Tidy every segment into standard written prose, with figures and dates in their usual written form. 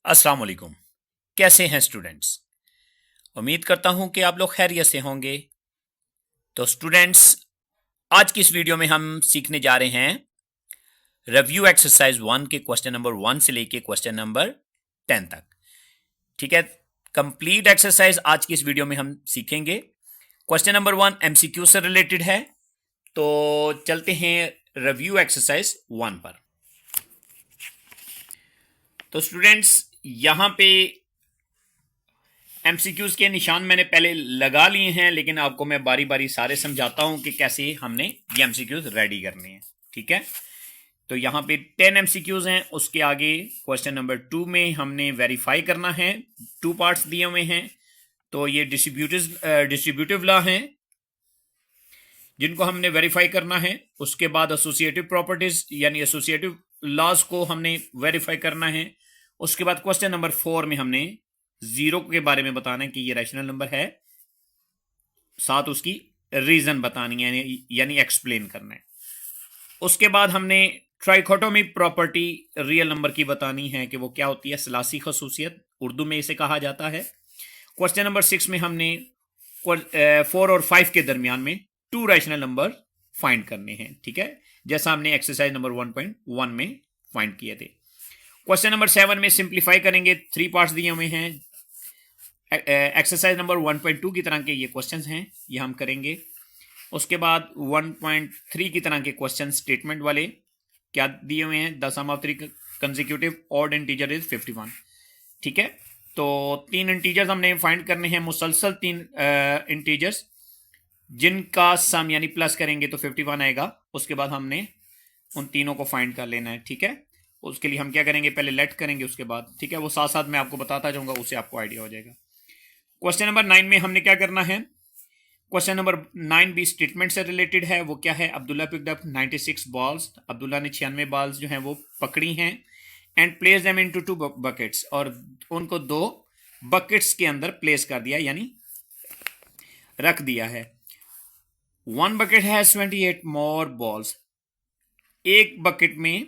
अस्सलाम वालेकुम। कैसे हैं स्टूडेंट्स? उम्मीद करता हूं कि आप लोग खैरियत से होंगे। तो स्टूडेंट्स, आज की इस वीडियो में हम सीखने जा रहे हैं रिव्यू एक्सरसाइज 1 के क्वेश्चन नंबर 1 से लेके क्वेश्चन नंबर 10 तक। ठीक है, कंप्लीट एक्सरसाइज आज की इस वीडियो में हम सीखेंगे। क्वेश्चन नंबर 1 एमसीक्यू से रिलेटेड है, तो चलते हैं रिव्यू एक्सरसाइज 1 पर। तो स्टूडेंट्स, यहां पे एमसीक्यूज के निशान मैंने पहले लगा लिए हैं, लेकिन आपको मैं बारी बारी सारे समझाता हूं कि कैसे हमने ये एमसीक्यूज रेडी करने हैं। ठीक है, तो यहां पे 10 एमसीक्यूज हैं। उसके आगे क्वेश्चन नंबर 2 में हमने वेरीफाई करना है। 2 पार्ट्स दिए हुए हैं, तो ये डिस्ट्रीब्यूटिव लॉ हैं जिनको हमने वेरीफाई करना है। उसके बाद एसोसिएटिव प्रॉपर्टीज यानी एसोसिएटिव लॉज को हमने वेरीफाई करना है। उसके बाद क्वेश्चन नंबर 4 में हमने जीरो के बारे में बताना है कि ये रैशनल नंबर है, साथ उसकी रीजन बतानी है यानी एक्सप्लेन करना है। उसके बाद हमने ट्राइकोटोमी प्रॉपर्टी रियल नंबर की बतानी है कि वो क्या होती है। सलासी खसूसियत उर्दू में इसे कहा जाता है। क्वेश्चन नंबर 6 में हमने 4 और 5 के दरमियान में 2 रैशनल नंबर फाइंड करने हैं। ठीक है, जैसा हमने एक्सरसाइज नंबर 1.1 में फाइंड किए थे। क्वेश्चन नंबर 7 में सिंप्लीफाई करेंगे। 3 पार्ट्स दिए हुए हैं। एक्सरसाइज नंबर 1.2 की तरह के ये क्वेश्चंस हैं, ये हम करेंगे। उसके बाद 1.3 की तरह के क्वेश्चन स्टेटमेंट वाले क्या दिए हुए हैं। The sum of 3 consecutive odd integer is 51। ठीक है, तो 3 इंटीजर्स हमने फाइंड करने हैं, मुसलसल 3 इंटीजर्स जिनका सम यानी प्लस करेंगे तो 51 आएगा। उसके बाद हमने उन तीनों को फाइंड कर लेना है। ठीक है, उसके लिए हम क्या करेंगे, पहले लेट करेंगे, उसके बाद ठीक है वो साथ साथ मैं आपको बताता जाऊंगा, उससे आपको आइडिया हो जाएगा। क्वेश्चन नंबर 9 में हमने क्या करना है। क्वेश्चन नंबर 9 भी स्टेटमेंट से रिलेटेड है। वो क्या है, Abdullah picked up 96 balls. Abdullah ने 96 बॉल्स जो हैं वो पकड़ी हैं and place them into 2 buckets, और उनको 2 बकेट्स के अंदर प्लेस कर दिया यानी रख दिया है। 1 बकेट हैज 28 मोर बॉल्स। एक बकेट में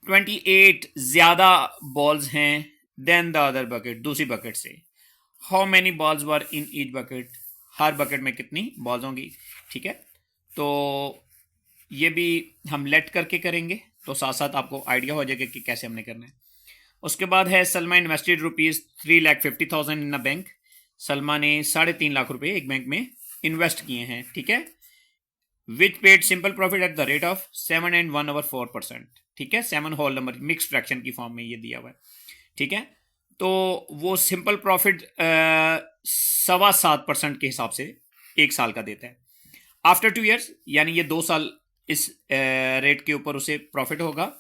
28 ज्यादा बॉल्स हैं देन द अदर बकेट, दूसरी बकेट से। How many balls were in each bucket, हर बकेट में कितनी बॉल्स होंगी। ठीक है, तो ये भी हम लेट करके करेंगे, तो साथ साथ आपको आइडिया हो जाएगा कि कैसे हमने करना है। उसके बाद है Salma invested ₹3,50,000 in a bank. Salma ने 3.5 लाख रुपए एक बैंक में इन्वेस्ट किए हैं। ठीक है, which paid simple profit at the rate of 7 and 1/4%। ठीक है, 7 होल नंबर मिक्स फ्रैक्शन की फॉर्म में ये दिया हुआ है। ठीक है, तो वो सिंपल प्रॉफिट 7.25% के हिसाब से 1 साल का देता है। आफ्टर 2 years यानी ये 2 साल इस रेट के ऊपर उसे प्रॉफिट होगा।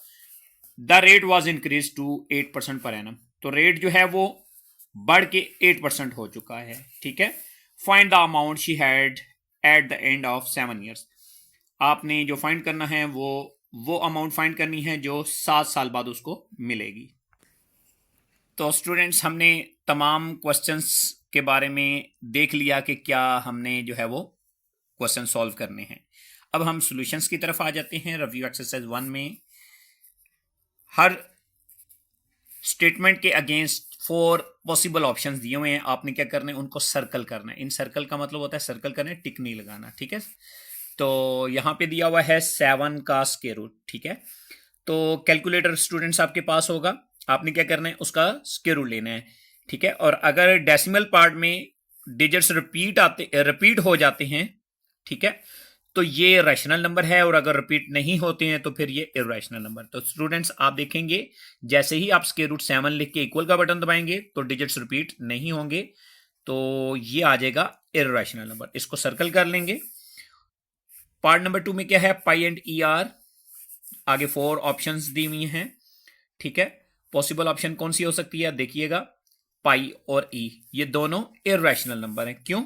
The rate was increase to 8% per annum, तो रेट जो है वो बढ़ के 8% हो चुका है। ठीक है, find the amount she had at the end of 7 years। आपने जो फाइंड करना है वो अमाउंट फाइंड करनी है जो 7 साल बाद उसको मिलेगी। तो स्टूडेंट्स, हमने तमाम क्वेश्चंस के बारे में देख लिया कि क्या हमने जो है वो क्वेश्चन सॉल्व करने हैं। अब हम सॉल्यूशंस की तरफ आ जाते हैं। रिव्यू एक्सरसाइज 1 में हर स्टेटमेंट के अगेंस्ट 4 पॉसिबल ऑप्शंस दिए हुए हैं। आपने क्या करना है, उनको सर्कल करना है। इन सर्कल का मतलब होता है सर्कल करना है, टिक नहीं लगाना। ठीक है, तो यहां पे दिया हुआ है 7 का स्क्वायर रूट। ठीक है, तो कैलकुलेटर स्टूडेंट्स आपके पास होगा। आपने क्या करना है, उसका स्क्वायर रूट लेना है। ठीक है, और अगर डेसिमल पार्ट में डिजिट्स रिपीट हो जाते हैं, ठीक है, तो ये रैशनल नंबर है, और अगर रिपीट नहीं होते हैं तो फिर ये इररेशनल नंबर। तो स्टूडेंट्स, आप देखेंगे जैसे ही आप स्क्वायर रूट 7 लिख के इक्वल का बटन दबाएंगे तो डिजिट्स रिपीट नहीं होंगे, तो ये आ जाएगा इररेशनल नंबर। इसको सर्कल कर लेंगे। पार्ट नंबर 2 में क्या है, पाई एंड ई आर। आगे 4 ऑप्शंस दी हुई हैं। ठीक है, पॉसिबल ऑप्शन कौन सी हो सकती है, देखिएगा, पाई और ई, ये दोनों इररेशनल नंबर हैं। क्यों?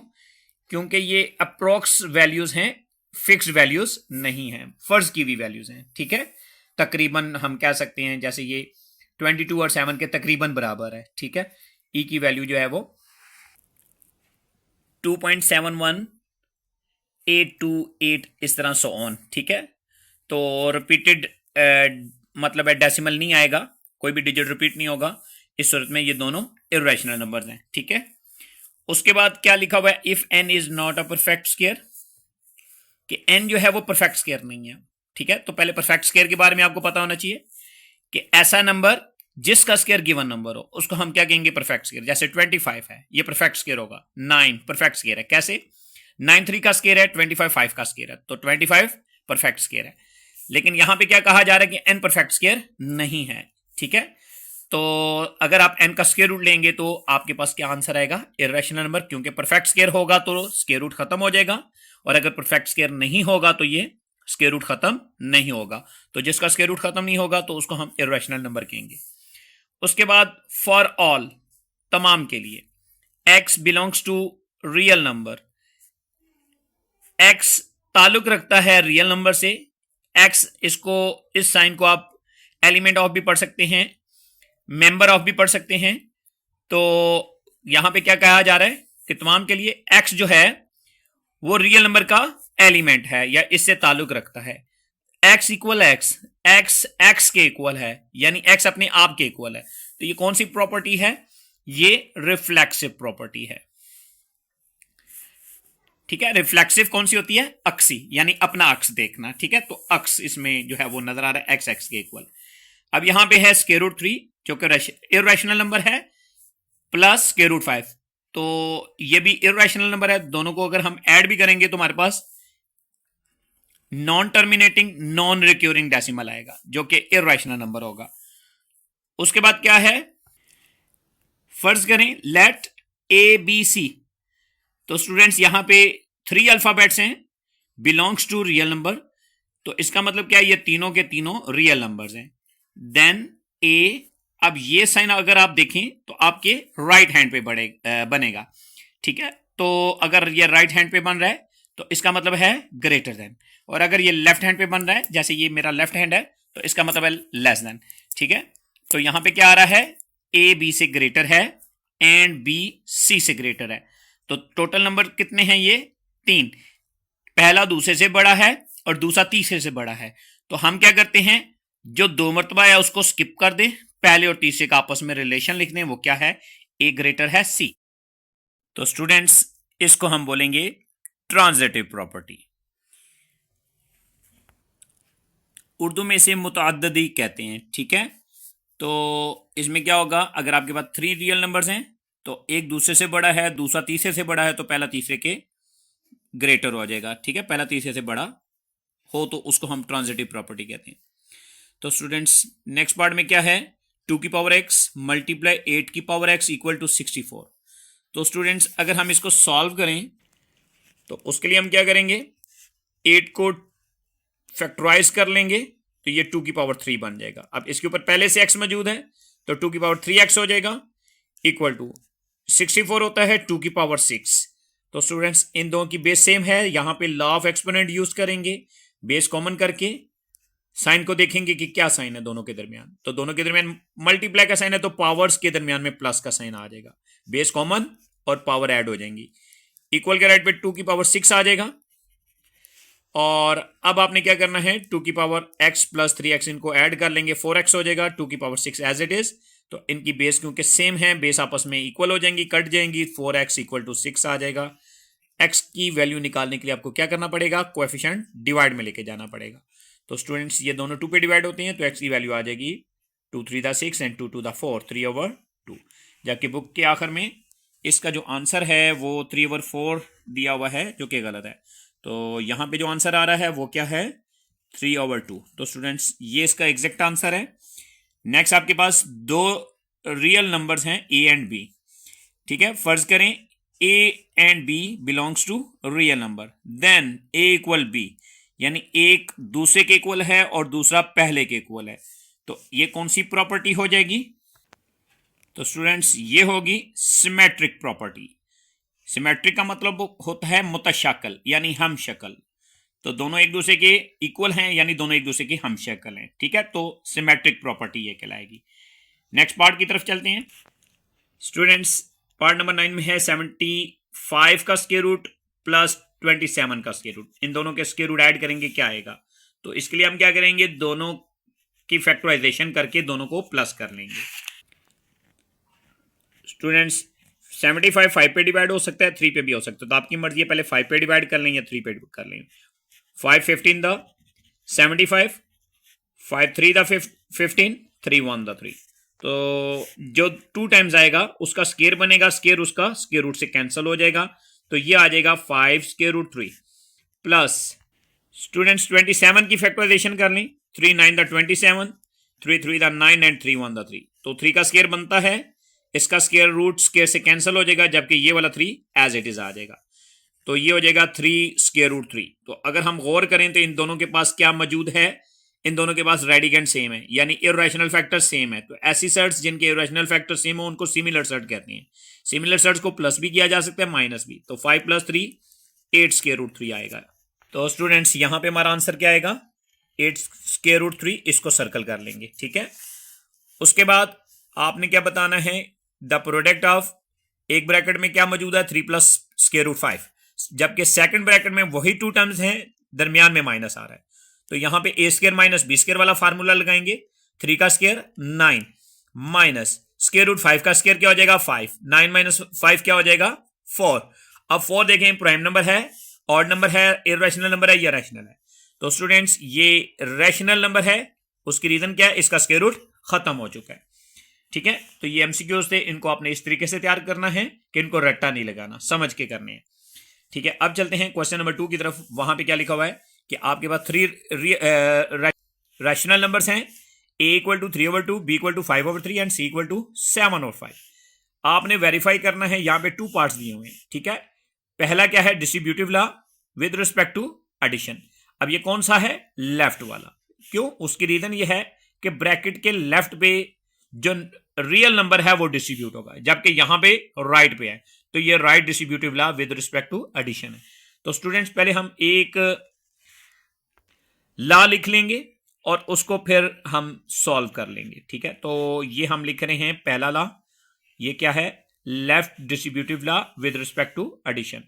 क्योंकि ये अप्रोक्स वैल्यूज हैं, फिक्स्ड वैल्यूज नहीं है, फर्ज की हुई वैल्यूज हैं। ठीक है, तकरीबन हम कह सकते हैं जैसे ये 22 और 7 के तकरीबन बराबर है। ठीक है, ई की वैल्यू जो है वो 2.71828 इस तरह सो ऑन। ठीक है, तो रिपीटेड मतलब है डेसिमल नहीं आएगा, कोई भी डिजिट रिपीट नहीं होगा। इस सूरत में ये दोनों इर्रेशनल नंबर्स हैं, ठीक है। उसके बाद क्या लिखा हुआ है, if n is not a perfect square, कि n जो है वो परफेक्ट स्क्वायर नहीं है, ठीक है। तो पहले परफेक्ट स्क्वायर के बारे में आपको पता होना चाहिए कि ऐसा नंबर जिसका स्क्वायर गिवन नंबर हो उसको हम क्या कहेंगे, परफेक्ट स्क्वायर। जैसे 25 है, ये परफेक्ट स्क्वायर होगा। 9 परफेक्ट स्क्वायर है, कैसे? 9 3 का स्क्वायर है, 25 5 का स्क्वायर है, तो 25 परफेक्ट स्क्वायर है। लेकिन यहां पे क्या कहा जा रहा है कि n परफेक्ट स्क्वायर नहीं है, ठीक है। तो अगर आप n का स्क्वायर रूट लेंगे तो आपके पास क्या आंसर आएगा, इर्रेशनल नंबर, क्योंकि परफेक्ट स्क्वायर होगा तो स्क्वायर रूट खत्म हो जाएगा, और अगर परफेक्ट स्क्वायर नहीं होगा तो ये स्क्वायर रूट खत्म नहीं होगा। तो जिसका स्क्वायर रूट खत्म नहीं होगा तो उसको हम इर्रेशनल नंबर कहेंगे। उसके बाद फॉर ऑल, तमाम के लिए, x belongs to real number, x ताल्लुक रखता है रियल नंबर से। x, इसको, इस साइन को आप एलिमेंट ऑफ भी पढ़ सकते हैं, मेंबर ऑफ भी पढ़ सकते हैं। तो यहां पे क्या कहा जा रहा है कि तमाम के लिए x जो है वो रियल नंबर का एलिमेंट है या इससे ताल्लुक रखता है। x इक्वल x, x के इक्वल है, यानी x अपने आप के इक्वल है। तो ये कौन सी प्रॉपर्टी है, ये रिफ्लेक्सिव प्रॉपर्टी है, ठीक है। रिफ्लेक्सिव कौन सी होती है, अक्सी, यानी अपना अक्स देखना, ठीक है। तो अक्स इसमें जो है वो नजर आ रहा है x के इक्वल। अब यहां पे है स्क्वायर रूट 3 जो कि इर्रेशनल नंबर है, प्लस स्क्वायर रूट 5, तो ये भी इर्रेशनल नंबर है। दोनों को अगर हम ऐड भी करेंगे तो हमारे पास non terminating non recurring decimal आएगा जो कि इर्रेशनल नंबर होगा। उसके बाद क्या है, फर्ज करें लेट ए बी सी, तो स्टूडेंट्स यहां पे 3 अल्फाबेट्स हैं, बिलोंग्स टू रियल नंबर, तो इसका मतलब क्या है, ये तीनों के तीनों रियल नंबर्स हैं। देन ए, अब ये साइन अगर आप देखें तो आपके राइट हैंड पे बनेगा, ठीक है। तो अगर ये राइट हैंड पे बन रहा है तो इसका मतलब है ग्रेटर देन, और अगर ये लेफ्ट हैंड पे बन रहा है, जैसे ये मेरा लेफ्ट हैंड है, तो इसका मतलब है लेस देन, ठीक है। तो यहां पे क्या आ रहा है, ए बी से ग्रेटर है एंड बी सी से ग्रेटर है। तो टोटल नंबर कितने हैं, ये 3, पहला दूसरे से बड़ा है और दूसरा तीसरे से बड़ा है। तो हम क्या करते हैं, जो 2 मरतबा है उसको स्किप कर दे, पहले और तीसरे का आपस में रिलेशन लिख दें, वो क्या है, ए ग्रेटर है सी। तो स्टूडेंट्स इसको हम बोलेंगे ट्रांजिटिव प्रॉपर्टी, उर्दू में इसे मुतअद्दिदी कहते हैं, ठीक है। तो इसमें क्या होगा, अगर आपके पास 3 रियल नंबर्स हैं तो एक दूसरे से बड़ा है, दूसरा तीसरे से बड़ा है, तो पहला तीसरे के ग्रेटर हो जाएगा, ठीक है। पहला तीसरे से बड़ा हो तो उसको हम ट्रांजिटिव प्रॉपर्टी कहते हैं। तो स्टूडेंट्स नेक्स्ट पार्ट में क्या है, 2 की पावर x मल्टीप्लाई 8 की पावर x इक्वल टू 64। तो स्टूडेंट्स अगर हम इसको सॉल्व करें तो उसके लिए हम क्या करेंगे, 8 को फैक्टराइज कर लेंगे तो ये 2 की पावर 3 बन जाएगा। अब इसके ऊपर पहले से x मौजूद है तो 2 की पावर 3x हो जाएगा, इक्वल टू 64 होता है 2 की पावर 6। तो स्टूडेंट्स इन दोनों की बेस सेम है, यहां पे लॉ ऑफ एक्सपोनेंट यूज करेंगे, बेस कॉमन करके साइन को देखेंगे कि क्या साइन है दोनों के दरमियान। तो दोनों के दरमियान मल्टीप्लाई का साइन है तो पावर्स के दरमियान में प्लस का साइन आ जाएगा, बेस कॉमन और पावर ऐड हो जाएंगी। इक्वल के राइट पे 2 की पावर 6 आ जाएगा, और अब आपने क्या करना है, 2 की पावर x प्लस 3x इनको ऐड कर लेंगे, 4x हो जाएगा, 2 की पावर 6 एज इट इज। तो इनकी बेस क्योंकि सेम है, बेस आपस में इक्वल हो जाएंगी, कट जाएंगी, 4x इक्वल टू 6 आ जाएगा। x की वैल्यू निकालने के लिए आपको क्या करना पड़ेगा, कोएफिशिएंट डिवाइड में लेके जाना पड़ेगा। तो स्टूडेंट्स ये दोनों 2 पे डिवाइड होते हैं, तो x की वैल्यू आ जाएगी 2 3 द 6 एंड 2 2 द 4, 3/2। जबकि बुक के आखिर में इसका जो आंसर है वो 3/4 दिया हुआ है जो कि गलत है। तो यहाँ पे जो आंसर आ रहा है वो क्या है, 3/2। तो स्टूडेंट्स ये इसका एग्जैक्ट आंसर है। नेक्स्ट आपके पास 2 रियल नंबर्स हैं a एंड b, ठीक है। फर्ज करें a and b belongs to real number, then a equal b, यानी एक दूसरे के इक्वल है और दूसरा पहले के इक्वल है। तो ये कौन सी प्रॉपर्टी हो जाएगी, तो स्टूडेंट्स ये होगी सिमेट्रिक प्रॉपर्टी। सिमेट्रिक का मतलब होता है मुतशाकल, यानी हम शक्ल। तो दोनों एक दूसरे के इक्वल हैं यानी दोनों एक दूसरे के हम शक्ल हैं, ठीक है। तो सिमेट्रिक प्रॉपर्टी ये कहलाएगी। नेक्स्ट पार्ट की तरफ चलते हैं स्टूडेंट्स। पार्ट नंबर 9 में है 75 का स्क्वायर रूट प्लस 27 का स्क्वायर रूट, इन दोनों के स्क्वायर रूट ऐड करेंगे क्या आएगा। तो इसके लिए हम क्या करेंगे, दोनों की फैक्टराइजेशन करके दोनों को प्लस कर लेंगे। स्टूडेंट्स 75 5 पे डिवाइड हो सकता है, 3 पे भी हो सकता है, तो आपकी मर्जी है, पहले 5 पे डिवाइड कर लें या 3 पे कर लें। 5 15 द 75, 5 3 द 15, 3 1 द 3। तो जो 2 टाइम्स आएगा उसका स्केयर बनेगा, स्केयर उसका स्केयर रूट से कैंसिल हो जाएगा, तो ये आ जाएगा 5 स्केयर रूट 3 प्लस स्टूडेंट्स 27 की फैक्टराइजेशन कर लें, 3 9 द 27, 3 3 द 9 एंड 3 1 द 3। तो 3 का स्केयर बनता है, इसका स्केयर रूट स्केयर से कैंसिल हो जाएगा, जबकि ये वाला 3 एज इट इज आ जाएगा, तो ये हो जाएगा 3 स्केयर रूट 3। तो अगर हम गौर करें तो इन दोनों के पास क्या मौजूद है, इन दोनों के पास रेडिकेंड सेम है, यानी इर्रेशनल फैक्टर सेम है। तो ऐसी सर्ट्स जिनके इर्रेशनल फैक्टर सेम हो उनको सिमिलर सर्ट कहते हैं। सिमिलर सर्ट्स को प्लस भी किया जा सकता है, माइनस भी। तो 5 + 3 8 स्केयर रूट 3 आएगा। तो स्टूडेंट्स यहां पे हमारा आंसर क्या आएगा, 8 स्केयर रूट 3। इसको सर्कल कर लेंगे, ठीक है। उसके बाद आपने क्या बताना है, द प्रोडक्ट ऑफ, एक ब्रैकेट में क्या मौजूद है, 3 + स्केयर रूट 5, जबकि सेकंड ब्रैकेट में वही 2 टर्म्स हैं, दरमियान में माइनस आ रहा है। तो यहां पे a square minus b square वाला फार्मूला लगाएंगे। 3 का स्केयर 9 माइनस स्केयर रूट 5 का स्केयर क्या हो जाएगा 5, 9 - 5 क्या हो जाएगा 4। अब 4 देखें, प्राइम नंबर है, ऑड नंबर है, इररेशनल नंबर है या रैशनल है। तो स्टूडेंट्स ये रैशनल नंबर है, उसकी रीजन क्या है, इसका स्केयर रूट खत्म हो चुका है, ठीक है। तो ये एमसीक्यूज थे, इनको आपने इस तरीके से तैयार करना है कि इनको रट्टा नहीं लगाना, समझ के करने हैं, ठीक है। अब चलते हैं क्वेश्चन नंबर 2 की तरफ। वहां पे क्या लिखा हुआ है कि आपके पास 3 रैशनल नंबर्स हैं, a = 3/2, b = 5/3 एंड c = 7/5। आपने वेरीफाई करना है, यहां पे 2 पार्ट्स दिए हुए हैं, ठीक है। पहला क्या है, distributive law with respect to addition. अब ये कौन सा है, लेफ्ट वाला। क्यों, उसकी रीजन ये है कि ब्रैकेट के लेफ्ट पे जो रियल नंबर है वो डिस्ट्रीब्यूट होगा, जबकि यहां पे राइट पे है, तो ये right distributive law with respect to addition है। तो स्टूडेंट्स पहले हम एक लॉ लिख लेंगे और उसको फिर हम सॉल्व कर लेंगे, ठीक है। तो ये हम लिख रहे हैं पहला लॉ, ये क्या है, left distributive law with respect to addition.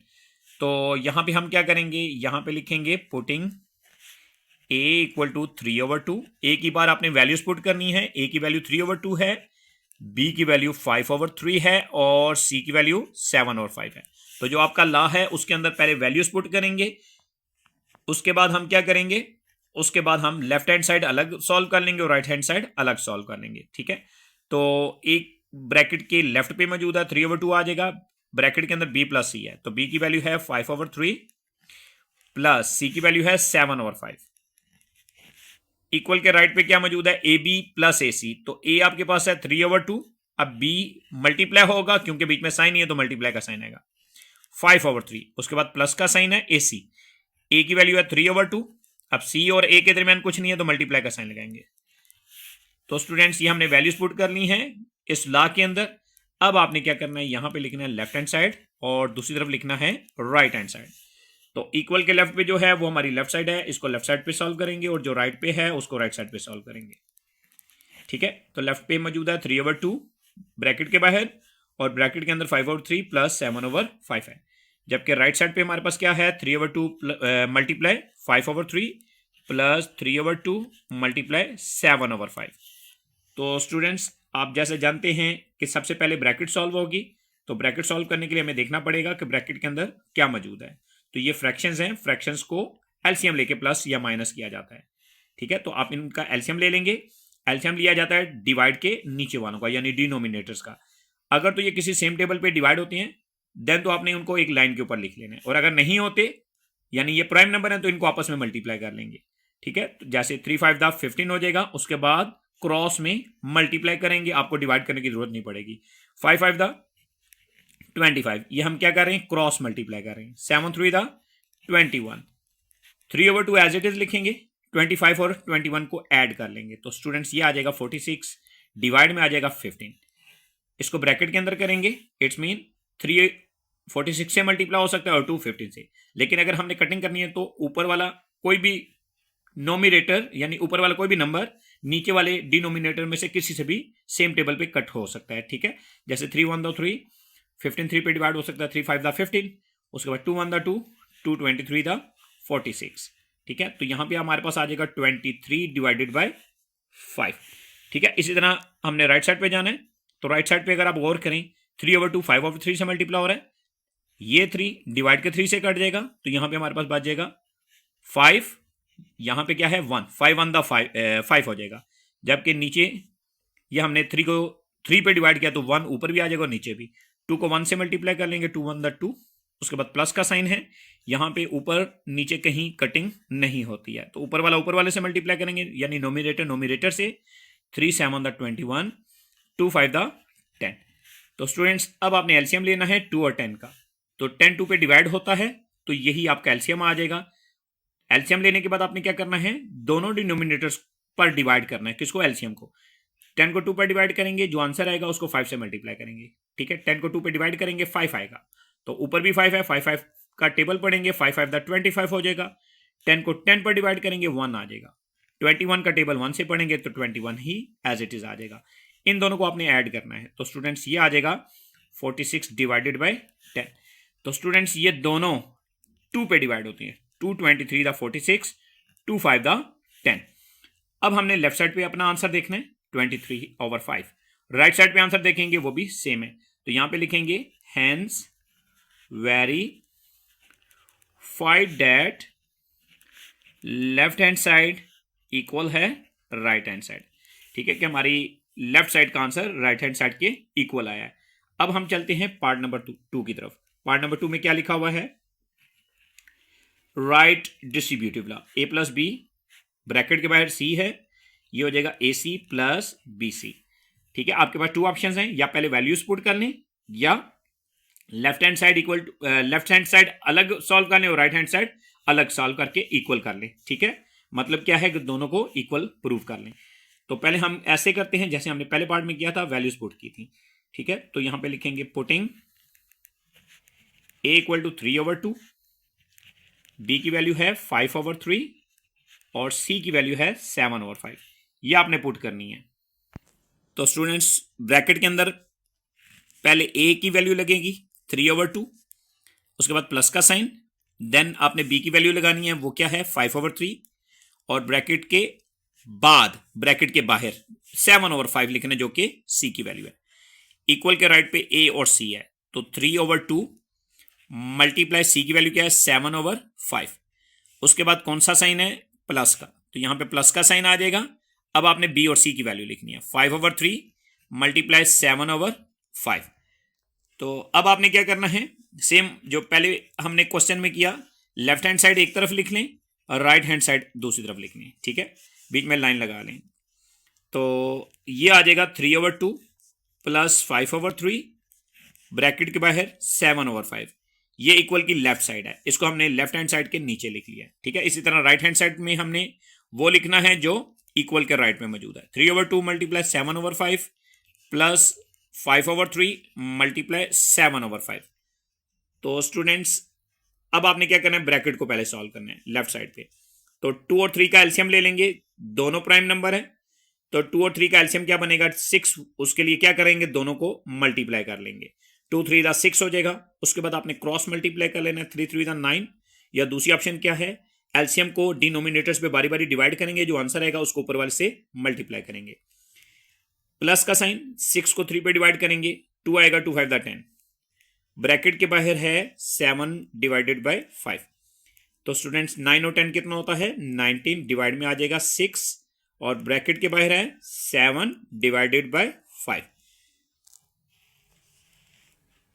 तो यहां पे हम क्या करेंगे, यहां पे लिखेंगे पुटिंग a = 3/2। a की बार आपने वैल्यूज पुट करनी है, a की वैल्यू 3/2 है, b की वैल्यू 5/3 है और c की वैल्यू 7/5 है। तो जो आपका लॉ है उसके अंदर पहले वैल्यूज पुट करेंगे, उसके बाद हम क्या करेंगे, उसके बाद हम लेफ्ट हैंड साइड अलग सॉल्व कर लेंगे और राइट हैंड साइड अलग सॉल्व कर लेंगे, ठीक है। तो एक ब्रैकेट के लेफ्ट पे मौजूद है 3/2 आ जाएगा, ब्रैकेट के अंदर b + c है, तो b की वैल्यू है 5/3 प्लस c की वैल्यू है 7/5। इक्वल के राइट पे क्या मौजूद है, ab + ac। तो a आपके पास है 3/2, अब b मल्टीप्लाई होगा क्योंकि बीच में साइन नहीं है तो मल्टीप्लाई का साइन आएगा 5/3, उसके बाद प्लस का साइन है ac, a की वैल्यू है 3/2, अब c और a के दरमियान कुछ नहीं है तो मल्टीप्लाई का साइन लगाएंगे। तो स्टूडेंट्स ये हमने वैल्यूज पुट कर ली हैं इस लॉ के अंदर। अब आपने क्या करना है, यहां पे लिखना है लेफ्ट हैंड साइड और दूसरी तरफ लिखना है राइट हैंड साइड। तो इक्वल के लेफ्ट पे जो है वो हमारी लेफ्ट साइड है, इसको लेफ्ट साइड पे सॉल्व करेंगे और जो राइट पे है उसको राइट साइड पे सॉल्व करेंगे, ठीक है। तो लेफ्ट पे मौजूद है 3/2 ब्रैकेट के बाहर और ब्रैकेट के अंदर 5/3 प्लस 7/5 है, जबकि राइट साइड पे हमारे पास क्या है 3/2 मल्टीप्लाई 5/3 प्लस 3/2 मल्टीप्लाई 7/5। तो स्टूडेंट्स आप जैसे जानते हैं कि सबसे पहले ब्रैकेट सॉल्व होगी, तो ब्रैकेट सॉल्व करने के लिए हमें देखना पड़ेगा कि ब्रैकेट के अंदर क्या मौजूद है। तो ये फ्रैक्शंस हैं, फ्रैक्शंस को एलसीएम लेके प्लस या माइनस किया जाता है, ठीक है। तो आप इनका एलसीएम ले लेंगे, एलसीएम लिया जाता है डिवाइड के नीचे वालों का यानी डिनोमिनेटर्स का। अगर तो ये किसी सेम टेबल पे डिवाइड होते हैं देन तो आपने उनको एक लाइन के ऊपर लिख लेना है, और अगर नहीं होते यानी ये प्राइम नंबर है तो इनको आपस में मल्टीप्लाई कर लेंगे, ठीक है। तो जैसे 3 5 दा 15 हो जाएगा, उसके बाद क्रॉस में मल्टीप्लाई करेंगे, आपको डिवाइड करने की जरूरत नहीं पड़ेगी। 5 5 दा 25, ये हम क्या कर रहे हैं, क्रॉस मल्टीप्लाई कर रहे हैं। 7 3 दा 21, 3/2 एज इट इज लिखेंगे, 25 और 21 को ऐड कर लेंगे, तो स्टूडेंट्स ये आ जाएगा 46, डिवाइड में आ जाएगा 15। इसको ब्रैकेट के अंदर करेंगे, इट्स मीन 3 46 से मल्टीप्लाई हो सकता है और 2 15 से। लेकिन अगर हमने कटिंग करनी है तो ऊपर वाला कोई भी नोमिनेटर यानी ऊपर वाला कोई भी नंबर नीचे वाले डिनोमिनेटर में से किसी से भी सेम टेबल पे कट हो सकता है, ठीक है। जैसे 3 1 दा 3, 15 3 पे डिवाइड हो सकता है, 3 5 दा 15, उसके बाद 2 1 दा 2, 2 23 दा 46, ठीक है। तो यहां पे हमारे पास आ जाएगा 23 डिवाइडेड बाय 5। ठीक है, इसी तरह हमने राइट साइड पे जाना है, तो राइट साइड पे अगर आप गौर करें 3/2 5/3 से मल्टीप्लाई हो रहा है, ये 3 डिवाइड के 3 से कट जाएगा, तो यहां पे हमारे पास बच जाएगा 5, यहां पे क्या है 1, 5 1 द 5 हो जाएगा। जबकि नीचे ये हमने 3 को 3 पे डिवाइड किया तो 1 ऊपर भी आ जाएगा और नीचे भी। 2 को 1 से मल्टीप्लाई कर लेंगे, 2 1 द 2, उसके बाद प्लस का साइन है, यहां पे ऊपर नीचे कहीं कटिंग नहीं होती है, तो ऊपर वाला ऊपर वाले से मल्टीप्लाई करेंगे, यानी नोमिनेटर नोमिनेटर से 3 7 द 21, 2 5 द 10। तो स्टूडेंट्स अब आपने एलसीएम लेना है 2 और 10 का, तो 10 2 पे डिवाइड होता है, तो यही आपका एलसीएम आ जाएगा। एलसीएम लेने के बाद आपने क्या करना है, दोनों डिनोमिनेटर्स पर डिवाइड करना है, किसको, एलसीएम को। 10 को 2 पर डिवाइड करेंगे, जो आंसर आएगा उसको 5 से मल्टीप्लाई करेंगे। ठीक है, 10 को 2 पे डिवाइड करेंगे 5 आएगा, तो ऊपर भी 5 है, 5 5 का टेबल पढ़ेंगे, 5 5 द 25 हो जाएगा। 10 को 10 पर डिवाइड करेंगे 1 आ जाएगा, 21 का टेबल 1 से पढ़ेंगे तो 21 ही एज इट इज आ जाएगा। इन दोनों को आपने ऐड करना है, तो स्टूडेंट्स ये आ जाएगा 46 डिवाइडेड बाई 10। तो स्टूडेंट्स ये दोनों 2 पे डिवाइड होती हैं, 2 23 द 46, 2 5 द 10। अब हमने लेफ्ट साइड पे अपना आंसर देखना है 23/5। राइट साइड पे आंसर देखेंगे वो भी सेम है, तो यहां पे लिखेंगे hence verified that left hand side equal है राइट हैंड साइड। ठीक है, कि हमारी लेफ्ट साइड का आंसर राइट हैंड साइड के इक्वल आया है। अब हम चलते हैं पार्ट नंबर 2 की तरफ। पार्ट नंबर 2 में क्या लिखा हुआ है, right distributive law, a plus B, bracket के बाहर c है, ये हो जाएगा ac प्लस bc। ठीक है, आपके पास 2 ऑप्शंस हैं, या पहले वैल्यूज पुट कर लें, या left hand side equal left hand side अलग सॉल्व कर लें और राइट हैंड साइड अलग सॉल्व करके इक्वल कर लें। ठीक है, मतलब क्या है कि दोनों को इक्वल प्रूव कर लें। तो पहले हम ऐसे करते हैं जैसे हमने पहले पार्ट में किया था, वैल्यूज पुट की थी। ठीक है, तो यहां पे लिखेंगे putting a equal to 3/2, b की वैल्यू है 5/3 और c की वैल्यू है 7/5, ये आपने पुट करनी है। तो स्टूडेंट्स ब्रैकेट के अंदर पहले a की वैल्यू लगेगी 3/2, उसके बाद प्लस का साइन, देन आपने b की वैल्यू लगानी है, वो क्या है 5/3, और ब्रैकेट के बाद ब्रैकेट के बाहर 7/5 लिखने, जो कि c की वैल्यू है। इक्वल के राइट पे a और c है, तो 3/2 मल्टीप्लाई c की वैल्यू क्या है 7/5, उसके बाद कौन सा साइन है, प्लस का, तो यहां पे प्लस का साइन आ जाएगा। अब आपने b और c की वैल्यू लिखनी है, 5/3 मल्टीप्लाई 7/5। तो अब आपने क्या करना है, सेम जो पहले हमने क्वेश्चन में किया, लेफ्ट हैंड साइड एक तरफ लिख लें और राइट हैंड साइड दूसरी तरफ लिख लें। ठीक है, बीच में लाइन लगा लें, तो ये आ जाएगा 3/2 प्लस 5/3 ब्रैकेट के बाहर 7/5, ये इक्वल की लेफ्ट साइड है, इसको हमने लेफ्ट हैंड साइड के नीचे लिख लिया। ठीक है, इसी तरह राइट हैंड साइड में हमने वो लिखना है जो इक्वल के राइट में मौजूद है, 3/2 मल्टीप्लाई 7/5 प्लस 5/3 मल्टीप्लाई 7/5। तो स्टूडेंट्स अब आपने क्या करना है, ब्रैकेट को पहले सॉल्व करना है लेफ्ट साइड पे, तो 2 और 3 का एलसीएम ले लेंगे, दोनों प्राइम नंबर है, तो 2 और 3 का एलसीएम क्या बनेगा 6, उसके लिए क्या करेंगे, दोनों को मल्टीप्लाई कर लेंगे, 2 3 दा 6 हो जाएगा। उसके बाद आपने क्रॉस मल्टीप्लाई कर लेना है, 3 3 दा 9, या दूसरी ऑप्शन क्या है, एलसीएम को डिनोमिनेटर्स पे बारी बारी डिवाइड करेंगे, जो आंसर आएगा उसको ऊपर वाले से मल्टीप्लाई करेंगे। प्लस का साइन, 6 को 3 पे डिवाइड करेंगे, 2 आएगा, 2 5 दा 10, ब्रैकेट के बाहर है 7 डिवाइडेड बाय 5। तो स्टूडेंट्स 9 और 10 कितना होता है 19, डिवाइड में आ जाएगा 6, और ब्रैकेट के बाहर है 7 डिवाइडेड बाय 5।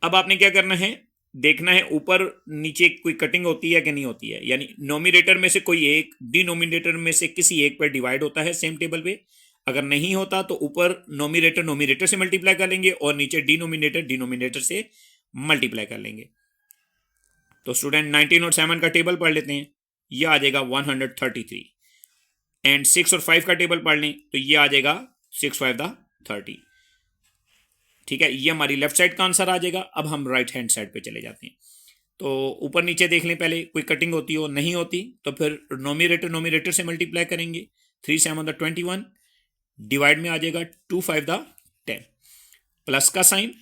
अब आपने क्या करना है, देखना है ऊपर नीचे कोई कटिंग होती है कि नहीं होती है, यानी नोमिनेटर में से कोई एक डिनोमिनेटर में से किसी एक पर डिवाइड होता है सेम टेबल पे, अगर नहीं होता तो ऊपर नोमिनेटर नोमिनेटर से मल्टीप्लाई कर लेंगे और नीचे डिनोमिनेटर डिनोमिनेटर से मल्टीप्लाई कर लेंगे। तो स्टूडेंट 19 और 7 का टेबल पढ़ लेते हैं, यह आ जाएगा 133, एंड 6 और 5 का टेबल पढ़ लें तो ये आ जाएगा 6 5 दा 30। ठीक है, ये हमारी लेफ्ट साइड का आंसर आ जाएगा। अब हम राइट हैंड साइड पे चले जाते हैं, तो ऊपर नीचे देख लें, पहले कोई कटिंग होती हो, नहीं होती तो फिर नोमिनेटर नोमिनेटर से मल्टीप्लाई करेंगे, 3 7 दा 21, डिवाइड में आ जाएगा 2 5 दा 10, प्लस का साइन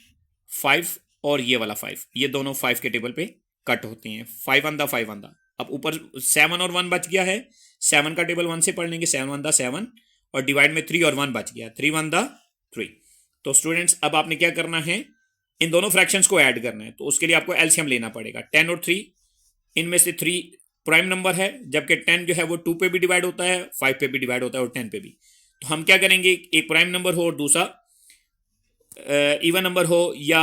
5 और ये वाला 5, ये दोनों 5 के टेबल पे कट होते हैं, 5 1 दा 5 1 दा। अब ऊपर 7 और 1 बच गया है, 7 का टेबल 1 से पढ़ लेंगे, 7 1 दा 7 और डिवाइड में 3 और 1 बच गया, 3 1 द 3। तो स्टूडेंट्स अब आपने क्या करना है, इन दोनों फ्रैक्शंस को ऐड करना है। तो उसके लिए आपको एलसीएम लेना पड़ेगा। 10 और 3, इनमें से 3 प्राइम नंबर है, जबकि 10 जो है वो 2 पे भी डिवाइड होता है, 5 पे भी डिवाइड होता है और 10 पे भी। तो हम क्या करेंगे, एक प्राइम नंबर हो और दूसरा इवन नंबर हो या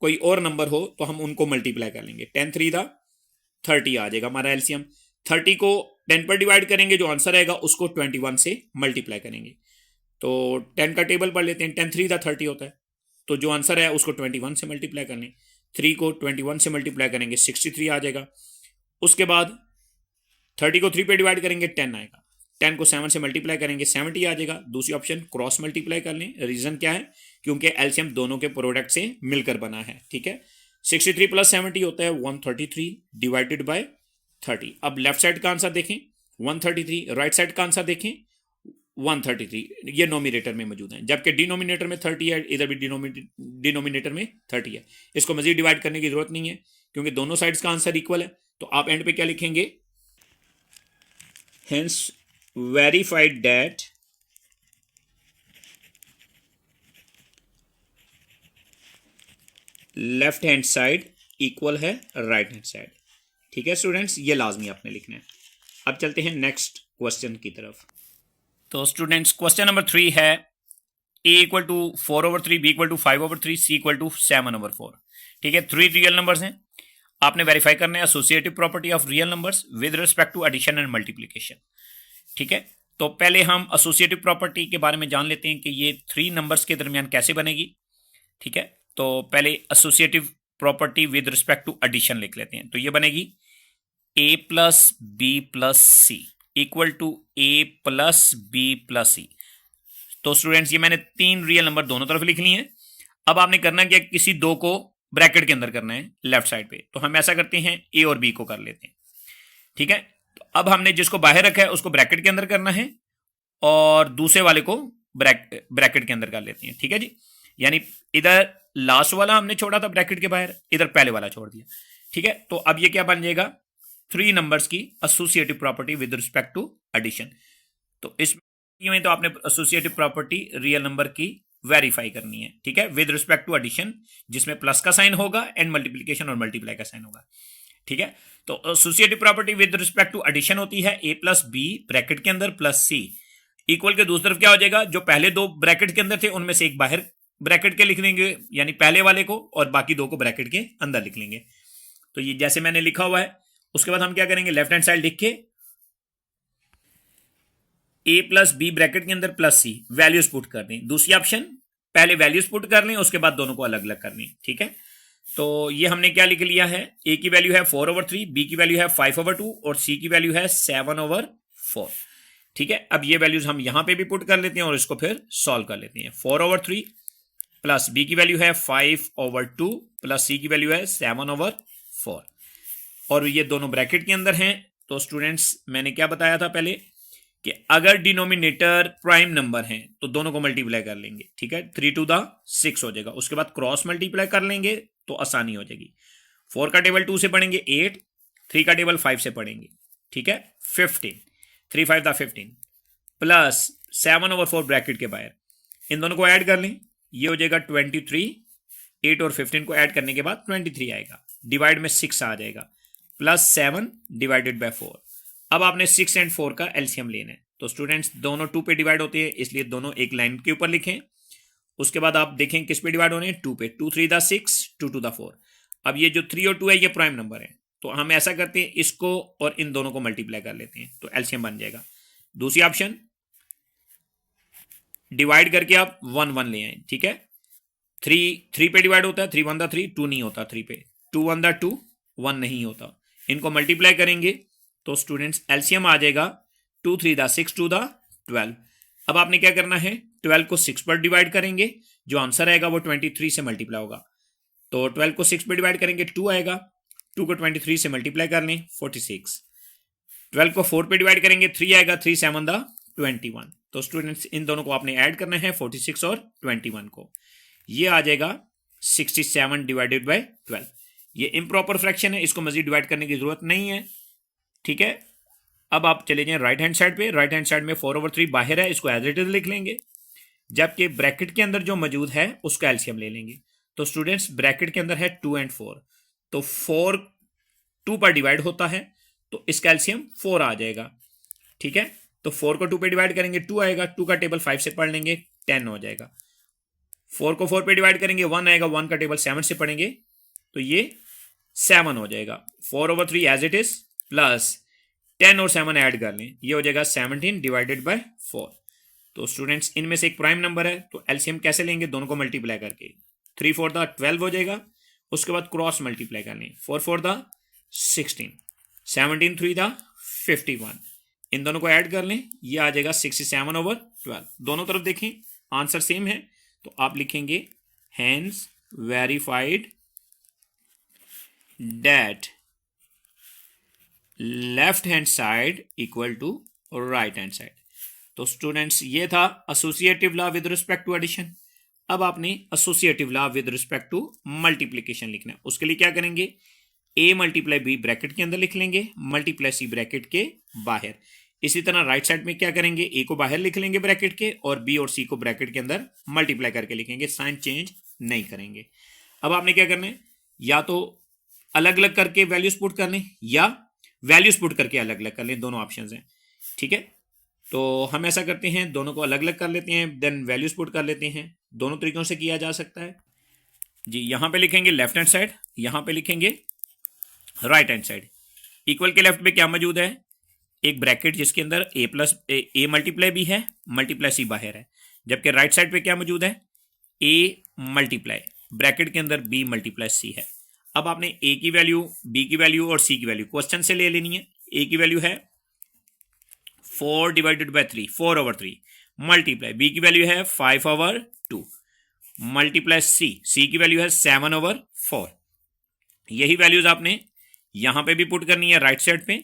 कोई और नंबर हो, तो हम उनको मल्टीप्लाई कर लेंगे। 10 3 दा 30 आ जाएगा हमारा एलसीएम। 30 को 10 पर डिवाइड करेंगे, जो आंसर आएगा उसको 21 से मल्टीप्लाई करेंगे। तो 10 का टेबल पढ़ लेते हैं। 10 3 दा 30 होता है, तो जो आंसर है उसको 21 से मल्टीप्लाई कर लें। 3 को 21 से मल्टीप्लाई करेंगे, 63 आ जाएगा। उसके बाद 30 को 3 पे डिवाइड करेंगे, 10 आएगा। 10 को 7 से मल्टीप्लाई करेंगे, 70 आ जाएगा। दूसरी ऑप्शन क्रॉस मल्टीप्लाई कर लें। रीजन क्या है, क्योंकि एलसीएम दोनों के प्रोडक्ट से मिलकर बना है, ठीक है। 63 प्लस 70 होता है 133 डिवाइडेड बाय 30। अब लेफ्ट साइड का आंसर देखें 133, राइट साइड का आंसर देखें 133, ये नोमिनेटर में मौजूद है, जबकि डिनोमिनेटर में 30 है, इधर भी डिनोमिनेटर में 30 है। इसको मजीद डिवाइड करने की जरूरत नहीं है, क्योंकि दोनों साइड्स का आंसर इक्वल है। तो आप एंड पे क्या लिखेंगे, hence verified that left hand side equal है राइट हैंड साइड, ठीक है स्टूडेंट्स, ये लाजमी आपने लिखना है। अब चलते हैं नेक्स्ट क्वेश्चन की तरफ। तो स्टूडेंट्स क्वेश्चन नंबर 3 है a equal to 4/3, b equal to 5/3, c equal to 7/4। ठीक है, 3 रियल नंबर्स हैं, आपने वेरीफाई करना है associative property of real numbers with respect to addition and multiplication. ठीक है, तो पहले हम एसोसिएटिव प्रॉपर्टी के बारे में जान लेते हैं कि ये 3 नंबर्स के दरमियान कैसे बनेगी। ठीक है, तो पहले associative property with respect to addition लिख लेते हैं। तो ये बनेगी a plus B plus C equal to a plus B plus C. तो स्टूडेंट्स ये मैंने 3 रियल नंबर दोनों तरफ लिख लिए हैं। अब आपने करना क्या, किसी 2 को ब्रैकेट के अंदर करना है लेफ्ट साइड पे। तो हम ऐसा करते हैं a और b को कर लेते हैं। ठीक है, तो अब हमने जिसको बाहर रखा है उसको ब्रैकेट के अंदर करना है और दूसरे वाले को ब्रैकेट के अंदर कर लेते हैं। ठीक है जी, यानी इधर लास्ट वाला हमने छोड़ा था ब्रैकेट के बाहर, इधर पहले वाला छोड़ दिया। ठीक है, तो अब ये क्या बन जाएगा, 3 नंबर्स की associative property with respect to addition. तो इसमें तो आपने एसोसिएटिव प्रॉपर्टी रियल नंबर की वेरीफाई करनी है। ठीक है, विद रिस्पेक्ट टू एडिशन, जिसमें प्लस का साइन होगा एंड मल्टीप्लीकेशन और मल्टीप्लाई का साइन होगा। ठीक है, तो associative property with respect to addition होती है a प्लस बी ब्रैकेट के अंदर प्लस c इक्वल के दूसरी तरफ क्या हो जाएगा, जो पहले 2 ब्रैकेट के अंदर थे उनमें से एक बाहर ब्रैकेट के लिख लेंगे, यानी पहले वाले को, और बाकी 2 को ब्रैकेट के अंदर लिख लेंगे। तो ये जैसे मैंने लिखा हुआ है। उसके बाद हम क्या करेंगे, लेफ्ट हैंड साइड लिख के a प्लस बी ब्रैकेट के अंदर प्लस c वैल्यूज पुट कर दें। दूसरी ऑप्शन पहले वैल्यूज पुट कर लें, उसके बाद दोनों को अलग अलग कर लें। ठीक है, तो ये हमने क्या लिख लिया है, a की वैल्यू है 4/3, b की वैल्यू है 5/2 और c की वैल्यू है 7/4। ठीक है, अब ये वैल्यूज हम यहां पे भी पुट कर लेते हैं और इसको फिर सॉल्व कर लेते हैं। 4/3 प्लस b की वैल्यू है 5/2 प्लस c की वैल्यू है 7/4 और ये दोनों ब्रैकेट के अंदर हैं। तो स्टूडेंट्स मैंने क्या बताया था पहले कि अगर डिनोमिनेटर प्राइम नंबर हैं तो दोनों को मल्टीप्लाई कर लेंगे। ठीक है, 3 to the 6 हो जाएगा। उसके बाद क्रॉस मल्टीप्लाई कर लेंगे तो आसानी हो जाएगी। 4 का टेबल 2 से पढ़ेंगे 8, 3 का टेबल 5 से पढ़ेंगे। ठीक है, 15, 3 5 दा 15 प्लस 7/4 ब्रैकेट के बाहर, इन दोनों को ऐड कर लें, ये हो जाएगा 23। 8 और 15 को ऐड करने के बाद 23 आएगा, डिवाइड में 6 आ जाएगा, प्लस 7 डिवाइडेड बाय 4। अब आपने 6 एंड 4 का एलसीएम लेना है। तो स्टूडेंट्स दोनों 2 पे डिवाइड होते हैं, इसलिए दोनों एक लाइन के ऊपर लिखें। उसके बाद आप देखें किस पे डिवाइड होने हैं, 2 पे। 2 3 दा 6, 2 2 दा 4। अब ये जो 3 और 2 है ये प्राइम नंबर है, तो हम ऐसा करते हैं इसको और इन दोनों को मल्टीप्लाई कर लेते हैं, तो एलसीएम बन जाएगा। दूसरी ऑप्शन डिवाइड करके आप 1 1 ले आए। ठीक है, 3 पे डिवाइड होता है, 3 1 दा 3, 2 नहीं होता 3 पे, 2 1 दा 2, 1 नहीं होता। इनको मल्टीप्लाई करेंगे तो स्टूडेंट्स एलसीएम आ जाएगा 2 3 दा 6, 2 दा 12। अब आपने क्या करना है, 12 को 6 पर डिवाइड करेंगे, जो आंसर आएगा वो 23 से मल्टीप्लाई होगा। तो 12 को 6 पर डिवाइड करेंगे 2 आएगा, 2 को 23 से मल्टीप्लाई कर लें 46। 12 को 4 पे डिवाइड करेंगे 3 आएगा, 3 7 दा 21। तो स्टूडेंट्स इन दोनों को आपने ऐड करना है 46 और 21 को, ये आ जाएगा 67 डिवाइडेड बाय 12। ये इम्प्रॉपर फ्रैक्शन है, इसको मजीद डिवाइड करने की जरूरत नहीं है। ठीक है, अब आप चले जाएं राइट हैंड साइड पे, राइट हैंड साइड में 4/3 बाहर है, इसको एज इट इज लिख लेंगे, जबकि ब्रैकेट के अंदर जो मौजूद है उसका एलसीएम ले लेंगे। तो स्टूडेंट्स ब्रैकेट के अंदर है 2 और 4, तो 4 2 पर डिवाइड होता है, तो इसका एलसीएम 4 आ जाएगा। ठीक है, तो 4 को 2 पे डिवाइड करेंगे 2 आएगा, 2 का टेबल 5 से पढ़ लेंगे 10 हो जाएगा। 4 को 4 पे डिवाइड करेंगे 1 आएगा, 1 का टेबल 7 से पढ़ेंगे तो ये 7 हो जाएगा। 4/3 एज इट इज प्लस 10 और 7 ऐड कर लें, ये हो जाएगा 17 डिवाइडेड बाय 4। तो स्टूडेंट्स इनमें से एक प्राइम नंबर है, तो एलसीएम कैसे लेंगे, दोनों को मल्टीप्लाई करके। 3 4 12 हो जाएगा, उसके बाद क्रॉस मल्टीप्लाई कर लें, 4 4 16, 17 3 51, इन दोनों को ऐड कर लें, ये आ जाएगा 67/12। दोनों तरफ देखें आंसर सेम है, तो आप लिखेंगे hence verified that left hand side equal to right hand side. तो स्टूडेंट्स ये था associative law with respect to addition. अब आपने associative law with respect to multiplication लिखना है। उसके लिए क्या करेंगे, a मल्टीप्लाई बी ब्रैकेट के अंदर लिख लेंगे, मल्टीप्लाई सी ब्रैकेट के बाहर। इसी तरह राइट साइड में क्या करेंगे, a को बाहर लिख लेंगे ब्रैकेट के, और b और c को ब्रैकेट के अंदर मल्टीप्लाई करके लिखेंगे, साइन चेंज नहीं करेंगे। अब आपने क्या करना है, या तो अलग अलग करके वैल्यूज पुट कर लें या वैल्यूज पुट करके अलग अलग कर लें, दोनों ऑप्शंस हैं। ठीक है, तो हम ऐसा करते हैं, दोनों को अलग अलग कर लेते हैं, देन वैल्यूज पुट कर लेते हैं। दोनों तरीकों से किया जा सकता है जी। यहां पे लिखेंगे लेफ्ट हैंड साइड, यहां पे लिखेंगे राइट हैंड साइड। इक्वल के लेफ्ट में क्या मौजूद है, एक ब्रैकेट जिसके अंदर a मल्टीप्लाई भी है, मल्टीप्लाई सी बाहर है, जबकि राइट साइड पे क्या मौजूद है, a मल्टीप्लाई ब्रैकेट के अंदर b मल्टीप्लाई c है। अब आपने a की वैल्यू, b की वैल्यू और c की वैल्यू क्वेश्चन से ले लेनी है। a की वैल्यू है 4 डिवाइडेड बाय 3, 4/3, मल्टीप्लाई b की वैल्यू है 5/2, मल्टीप्लाई c की वैल्यू है 7/4। यही वैल्यूज आपने यहां पे भी पुट करनी है राइट साइड पे।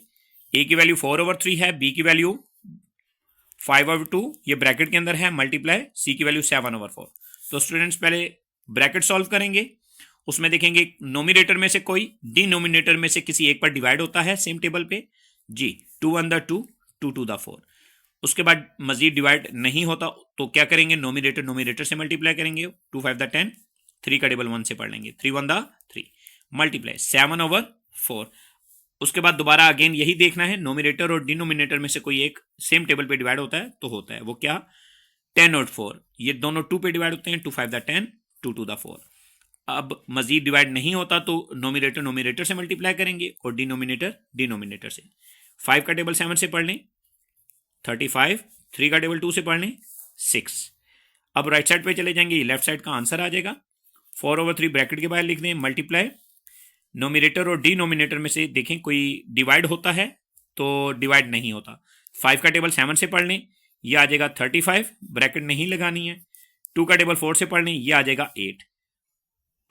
a की वैल्यू 4/3 है, b की वैल्यू 5/2, ये ब्रैकेट के अंदर है, मल्टीप्लाई c की वैल्यू 7/4। तो स्टूडेंट्स पहले ब्रैकेट सॉल्व करेंगे, उसमें देखेंगे नोमिनेटर में से कोई डिनोमिनेटर में से किसी एक पर डिवाइड होता है सेम टेबल पे जी, 2 1 2 2 2 4। उसके बाद मजीद डिवाइड नहीं होता तो क्या करेंगे, नोमिनेटर नोमिनेटर से मल्टीप्लाई करेंगे, 2 5 10, 3 का टेबल 1 से पढ़ लेंगे, 3 1 3, मल्टीप्लाई 7/4। उसके बाद दोबारा अगेन यही देखना है, नोमिनेटर और डिनोमिनेटर में से कोई एक सेम टेबल पे डिवाइड होता है तो होता है वो क्या, 10 और 4, ये दोनों 2 पे डिवाइड होते हैं, 2 5 10, 2 2 4। अब मजीद डिवाइड नहीं होता तो नोमिनेटर नोमिनेटर से मल्टीप्लाई करेंगे और डिनोमिनेटर डिनोमिनेटर से। 5 का टेबल 7 से पढ़ लें 35, 3 का टेबल 2 से पढ़ लें 6। अब राइट साइड पे चले जाएंगे, लेफ्ट साइड का आंसर आ जाएगा। 4/3 ब्रैकेट के बाहर लिख दें, मल्टीप्लाई नोमिनेटर और डिनोमिनेटर में से देखें कोई डिवाइड होता है तो डिवाइड नहीं होता। 5 का टेबल 7 से पढ़ लें, यह आ जाएगा 35, ब्रैकेट नहीं लगानी है। 2 का टेबल 4 से पढ़ लें, यह आ जाएगा 8।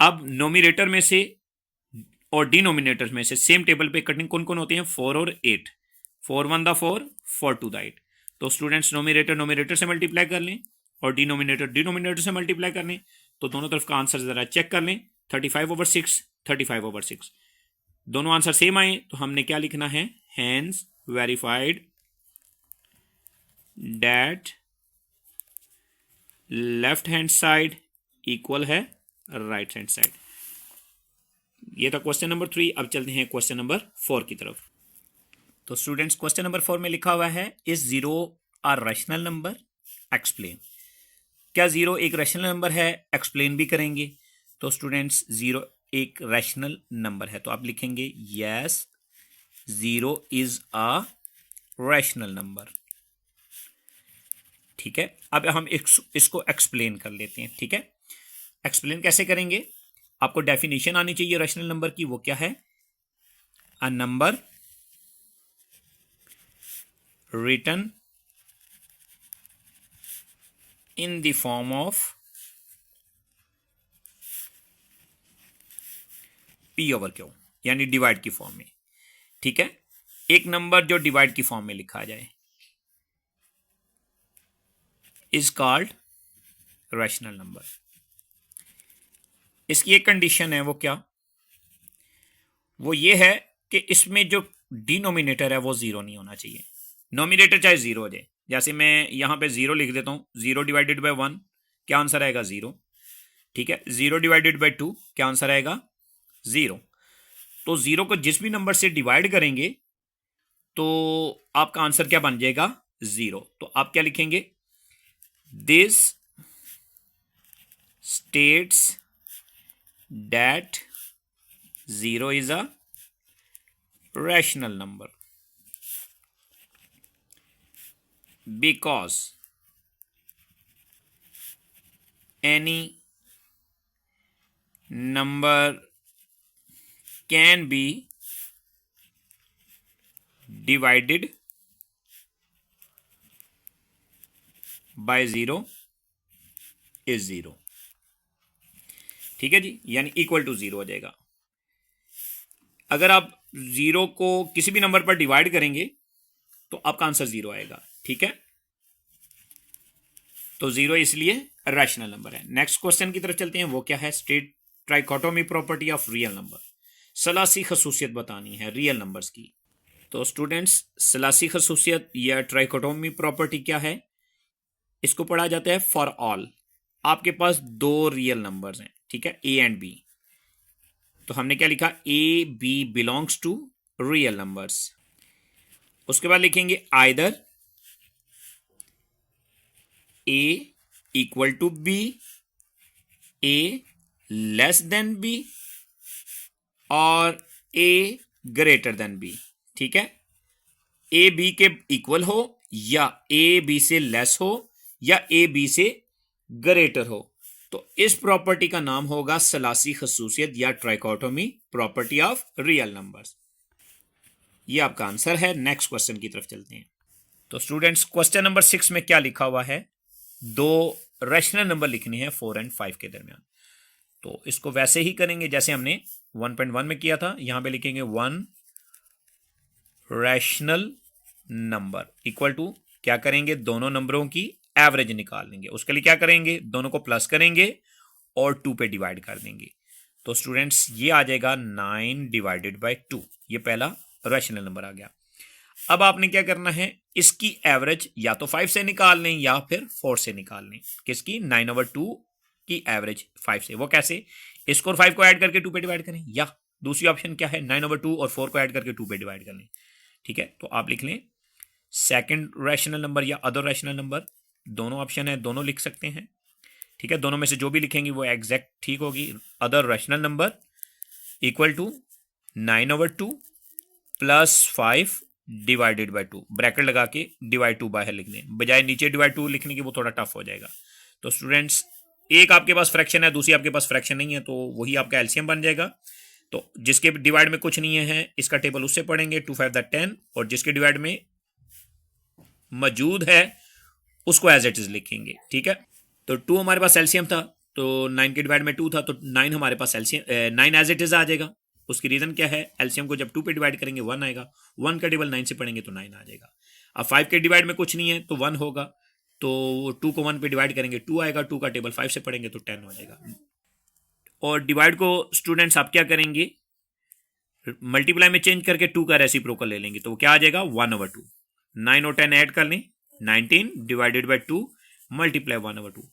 अब नोमिनेटर में से और डिनोमिनेटर में से सेम टेबल पे कटिंग कौन कौन होते हैं, 4 और 8, 4 1 4, 4 2 8। तो स्टूडेंट्स नोमिनेटर नोमिनेटर से मल्टीप्लाई कर लें और डिनोमिनेटर डिनोमिनेटर से मल्टीप्लाई कर लें, तो दोनों तरफ का आंसर जरा चेक कर लें, 35/6, 35/6। दोनों आंसर सेम आए तो हमने क्या लिखना है, hence verified that left hand side equal है राइट हैंड साइड। ये था क्वेश्चन नंबर 3। अब चलते हैं क्वेश्चन नंबर 4 की तरफ। तो स्टूडेंट्स क्वेश्चन नंबर 4 में लिखा हुआ है, is 0 a rational number, explain. क्या 0 एक रैशनल नंबर है, एक्सप्लेन भी करेंगे। तो स्टूडेंट्स 0 एक रैशनल नंबर है, तो आप लिखेंगे yes 0 is a rational number. ठीक है, अब हम इसको एक्सप्लेन कर लेते हैं। ठीक है, एक्सप्लेन कैसे करेंगे, आपको डेफिनेशन आनी चाहिए रैशनल नंबर की, वो क्या है, a number written in the form of P/Q, यानी डिवाइड की फॉर्म में। ठीक है, एक नंबर जो डिवाइड की फॉर्म में लिखा जाए इज कॉल्ड रैशनल नंबर। इसकी एक कंडीशन है, वो क्या, वो ये है कि इसमें जो डिनोमिनेटर है वो जीरो नहीं होना चाहिए। नोमिनेटर चाहे जीरो हो जाए, जैसे मैं यहाँ पे जीरो लिख देता हूँ, जीरो डिवाइडेड बाय वन क्या आंसर आएगा, जीरो। ठीक है, जीरो डिवाइडेड बाय टू क्या आंसर आएगा, जीरो। तो जीरो को जिस भी नंबर से डिवाइड करेंगे तो आपका आंसर क्या बन जाएगा, जीरो। तो आप क्या लिखेंगे, this states that zero is a rational number because any number can be divided by zero is zero। ठीक है जी, यानी इक्वल टू जीरो हो जाएगा। अगर आप जीरो को किसी भी नंबर पर डिवाइड करेंगे तो आपका आंसर जीरो आएगा। ठीक है, तो जीरो इसलिए रैशनल नंबर है। नेक्स्ट क्वेश्चन की तरफ चलते हैं, वो क्या है, state trichotomy property of real number. सलासी खसूसियत बतानी है रियल नंबर्स की। तो स्टूडेंट्स, सलासी खसूसियत या ट्राइकोटोमी प्रॉपर्टी क्या है, इसको पढ़ा जाता है फॉर ऑल। आपके पास दो रियल नंबर्स हैं, ठीक है, ए एंड बी। तो हमने क्या लिखा, A B belongs to real numbers. उसके बाद लिखेंगे either A equal to B, A less than B और ए ग्रेटर देन बी। ठीक है, ए बी के इक्वल हो या ए बी से लेस हो या ए बी से ग्रेटर हो। तो इस प्रॉपर्टी का नाम होगा सलासी खसूसियत या trichotomy property of real numbers. ये आपका आंसर है। नेक्स्ट क्वेश्चन की तरफ चलते हैं। तो स्टूडेंट्स, क्वेश्चन नंबर 6 में क्या लिखा हुआ है, दो रैशनल नंबर लिखने हैं 4 और 5 के दरमियान। तो इसको वैसे ही करेंगे जैसे हमने 1.1 में किया था। यहां पे लिखेंगे one rational number equal to, क्या करेंगे, दोनों नंबरों की एवरेज निकाल लेंगे। उसके लिए क्या करेंगे, दोनों को प्लस करेंगे और 2 पे डिवाइड कर देंगे। तो स्टूडेंट्स ये आ जाएगा 9 डिवाइडेड बाय 2। ये पहला रैशनल नंबर आ गया। अब आपने क्या करना है, इसकी एवरेज या तो 5 से निकाल लें या फिर 4 से निकाल लें। किसकी, 9/2 की एवरेज 5 से। वो कैसे, इसको और 5 को ऐड करके 2 पे डिवाइड करें, या दूसरी ऑप्शन क्या है, 9/2 और 4 को ऐड करके 2 पे डिवाइड कर लें। ठीक है, तो आप लिख लें सेकंड रैशनल नंबर या अदर रैशनल नंबर, दोनों ऑप्शन है, दोनों लिख सकते हैं। ठीक है, दोनों में से जो भी लिखेंगे वो एग्जैक्ट ठीक होगी। Other rational number equal to 9/2 plus 5 divided by 2, bracket लगा के डिवाइड 2 बाहर लिख दें, बजाय नीचे डिवाइड 2 लिखने की वो थोड़ा टफ हो जाएगा। तो स्टूडेंट्स, एक आपके पास फ्रैक्शन है, दूसरी आपके पास फ्रैक्शन नहीं है, तो वही आपका एलसीएम बन जाएगा। तो जिसके डिवाइड में कुछ नहीं है इसका टेबल उससे पढ़ेंगे, 2 5 10, और जिसके डिवाइड में मौजूद है उसको एज इट इज लिखेंगे। ठीक है, तो 2 हमारे पास एलसीएम था, तो 9 के डिवाइड में 2 था, तो 9 हमारे पास एलसीएम 9 एज इट इज आ जाएगा। उसकी रीजन क्या है, एलसीएम को जब 2 पे डिवाइड करेंगे 1 आएगा, 1 का टेबल 9 से पढ़ेंगे तो 9 आ जाएगा। अब 5 के डिवाइड में कुछ नहीं है तो 1 होगा, तो 2 को 1 पे डिवाइड करेंगे 2 आएगा, 2 का टेबल 5 से पढ़ेंगे तो 10 हो जाएगा। और डिवाइड को स्टूडेंट्स आप क्या करेंगे, मल्टीप्लाई में चेंज करके 2 का रेसिप्रोकल ले लेंगे, तो क्या आ जाएगा 1/2। 9 और 10 ऐड कर लें, 19 डिवाइडेड बाय 2 मल्टीप्लाई 1/2।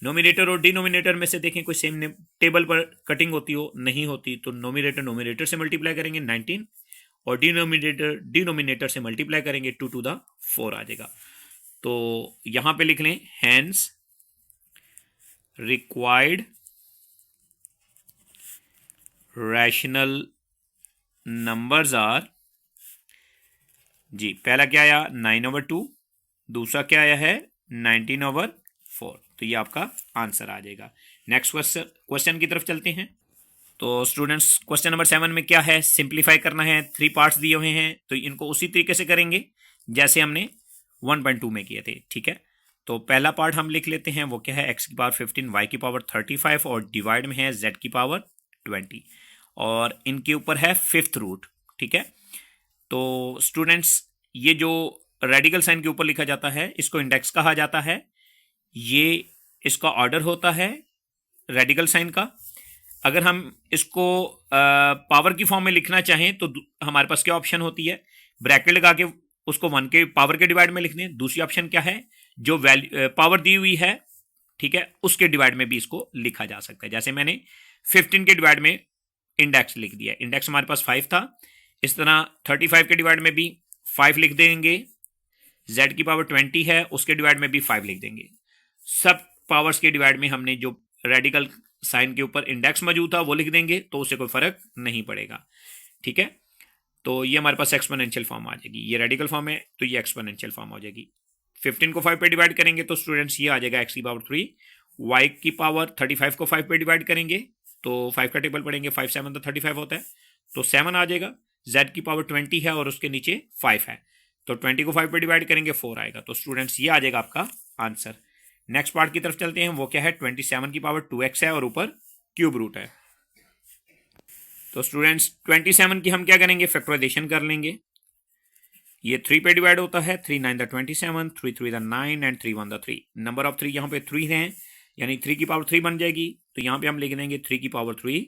नोमिनेटर और डिनोमिनेटर में से देखें कोई सेम टेबल पर कटिंग होती हो, नहीं होती, तो नोमिनेटर से मल्टीप्लाई करेंगे 19 और डिनोमिनेटर से मल्टीप्लाई करेंगे 2 to the 4 आ जाएगा। तो यहां पे लिख लें hence required rational numbers are, जी पहला क्या आया 9/2, दूसरा क्या आया है 19/4। तो ये आपका आंसर आ जाएगा। नेक्स्ट क्वेश्चन की तरफ चलते हैं। तो स्टूडेंट्स, क्वेश्चन नंबर 7 में क्या है, सिंप्लीफाई करना है। 3 पार्ट्स दिए हुए हैं, तो इनको उसी तरीके से करेंगे जैसे हमने 1.2 में किए थे। ठीक है, तो पहला पार्ट हम लिख लेते हैं, वो क्या है, x की पावर 15, y की पावर 35 और डिवाइड में है z की पावर 20 और इनके ऊपर है 5th रूट। ठीक है, तो स्टूडेंट्स, ये जो रेडिकल साइन के ऊपर लिखा जाता है इसको इंडेक्स कहा जाता है। ये इसका ऑर्डर होता है रेडिकल साइन का। अगर हम इसको पावर की फॉर्म में लिखना चाहें तो हमारे पास क्या ऑप्शन होती है, ब्रैकेट लगा के उसको 1 के पावर के डिवाइड में लिख दें। दूसरी ऑप्शन क्या है, जो वैल्यू पावर दी हुई है, ठीक है, उसके डिवाइड में भी इसको लिखा जा सकता है। जैसे मैंने 15 के डिवाइड में इंडेक्स लिख दिया, इंडेक्स हमारे पास 5 था। इस तरह 35 के डिवाइड में भी 5 लिख देंगे, z की पावर 20 है उसके डिवाइड में भी 5 लिख देंगे। सब पावर्स के डिवाइड में हमने जो रेडिकल साइन के ऊपर इंडेक्स मौजूद था वो लिख देंगे, तो उससे कोई फर्क नहीं पड़ेगा, ठीक है। तो ये हमारे पास एक्सपोनेंशियल फॉर्म आ जाएगी, ये रेडिकल फॉर्म है तो ये एक्सपोनेंशियल फॉर्म हो जाएगी। 15 को 5 पे डिवाइड करेंगे तो स्टूडेंट्स ये आ जाएगा x की पावर 3, y की पावर 35 को 5 पे डिवाइड करेंगे तो 5 का टेबल पढ़ेंगे, 5 7 तो 35 होता है, तो 7 आ जाएगा। z की पावर 20 है और उसके नीचे 5 है, तो 20 को 5 पे डिवाइड करेंगे 4 आएगा। तो स्टूडेंट्स ये आ जाएगा आपका आंसर। नेक्स्ट पार्ट की तरफ चलते हैं, वो क्या है, 27 की पावर 2x है और ऊपर क्यूब रूट है। तो स्टूडेंट्स 27 की हम क्या करेंगे, फैक्टराइजेशन कर लेंगे। ये 3 पे डिवाइड होता है, 3 9 the 27, 3 3 the 9 and 3 1 the 3। Number of 3 यहाँ पे 3 हैं, यानी 3 की पावर 3 बन जाएगी। तो यहाँ पे हम लिख देंगे 3 की पावर 3,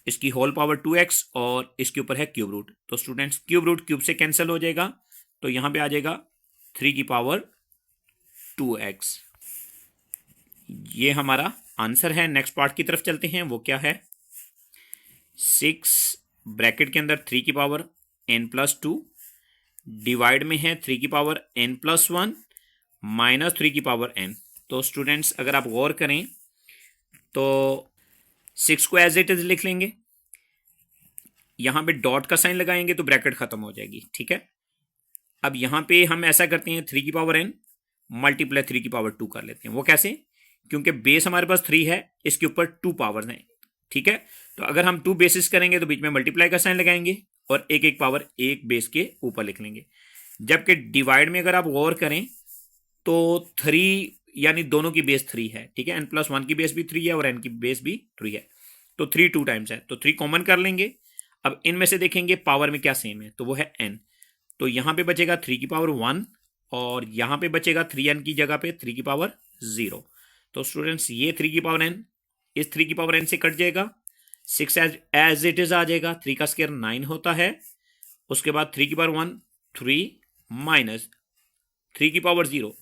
इसकी होल पावर 2x और इसके ऊपर है क्यूब रूट। तो स्टूडेंट्स क्यूब रूट क्यूब से कैंसिल हो जाएगा, तो यहाँ पे आ जाएगा 3 की पावर 2x। ये हमारा आंसर है। नेक्स्ट पार्ट की तरफ चलते हैं, वो क्या है, 6 ब्रैकेट के अंदर 3 की पावर n+2 डिवाइड में है 3 की पावर n+1 माइनस 3 की पावर n। तो स्टूडेंट्स अगर आप गौर करें तो 6 को एज इट इज लिख लेंगे, यहां पे डॉट का साइन लगाएंगे तो ब्रैकेट खत्म हो जाएगी, ठीक है। अब यहां पे हम ऐसा करते हैं 3 की पावर n मल्टीप्लाई 3 की पावर 2 कर लेते हैं। वो कैसे, क्योंकि बेस हमारे पास 3 है, इसके ऊपर 2 पावर्स हैं, ठीक है। तो अगर हम 2 बेसिस करेंगे तो बीच में मल्टीप्लाई का साइन लगाएंगे और एक एक पावर एक बेस के ऊपर लिख लेंगे। जबकि डिवाइड में अगर आप गौर करें तो 3 यानी दोनों की बेस 3 है, ठीक है, n+1 की बेस भी 3 है और n की बेस भी 3 है, तो 3 2 टाइम्स है, तो 3 कॉमन कर लेंगे। अब इनमें से देखेंगे पावर में क्या सेम है, तो वो है n। तो यहां पे बचेगा 3 की पावर 1 और यहां पे बचेगा 3n की जगह पे 3 की पावर 0। तो स्टूडेंट्स ये 3 की पावर n इस 3 की पावर n से कट जाएगा, 6 एज इट इज आ जाएगा, 3 का स्क्वायर 9 होता है। उसके बाद 3 की पावर 1 3 माइनस 3 की पावर 0।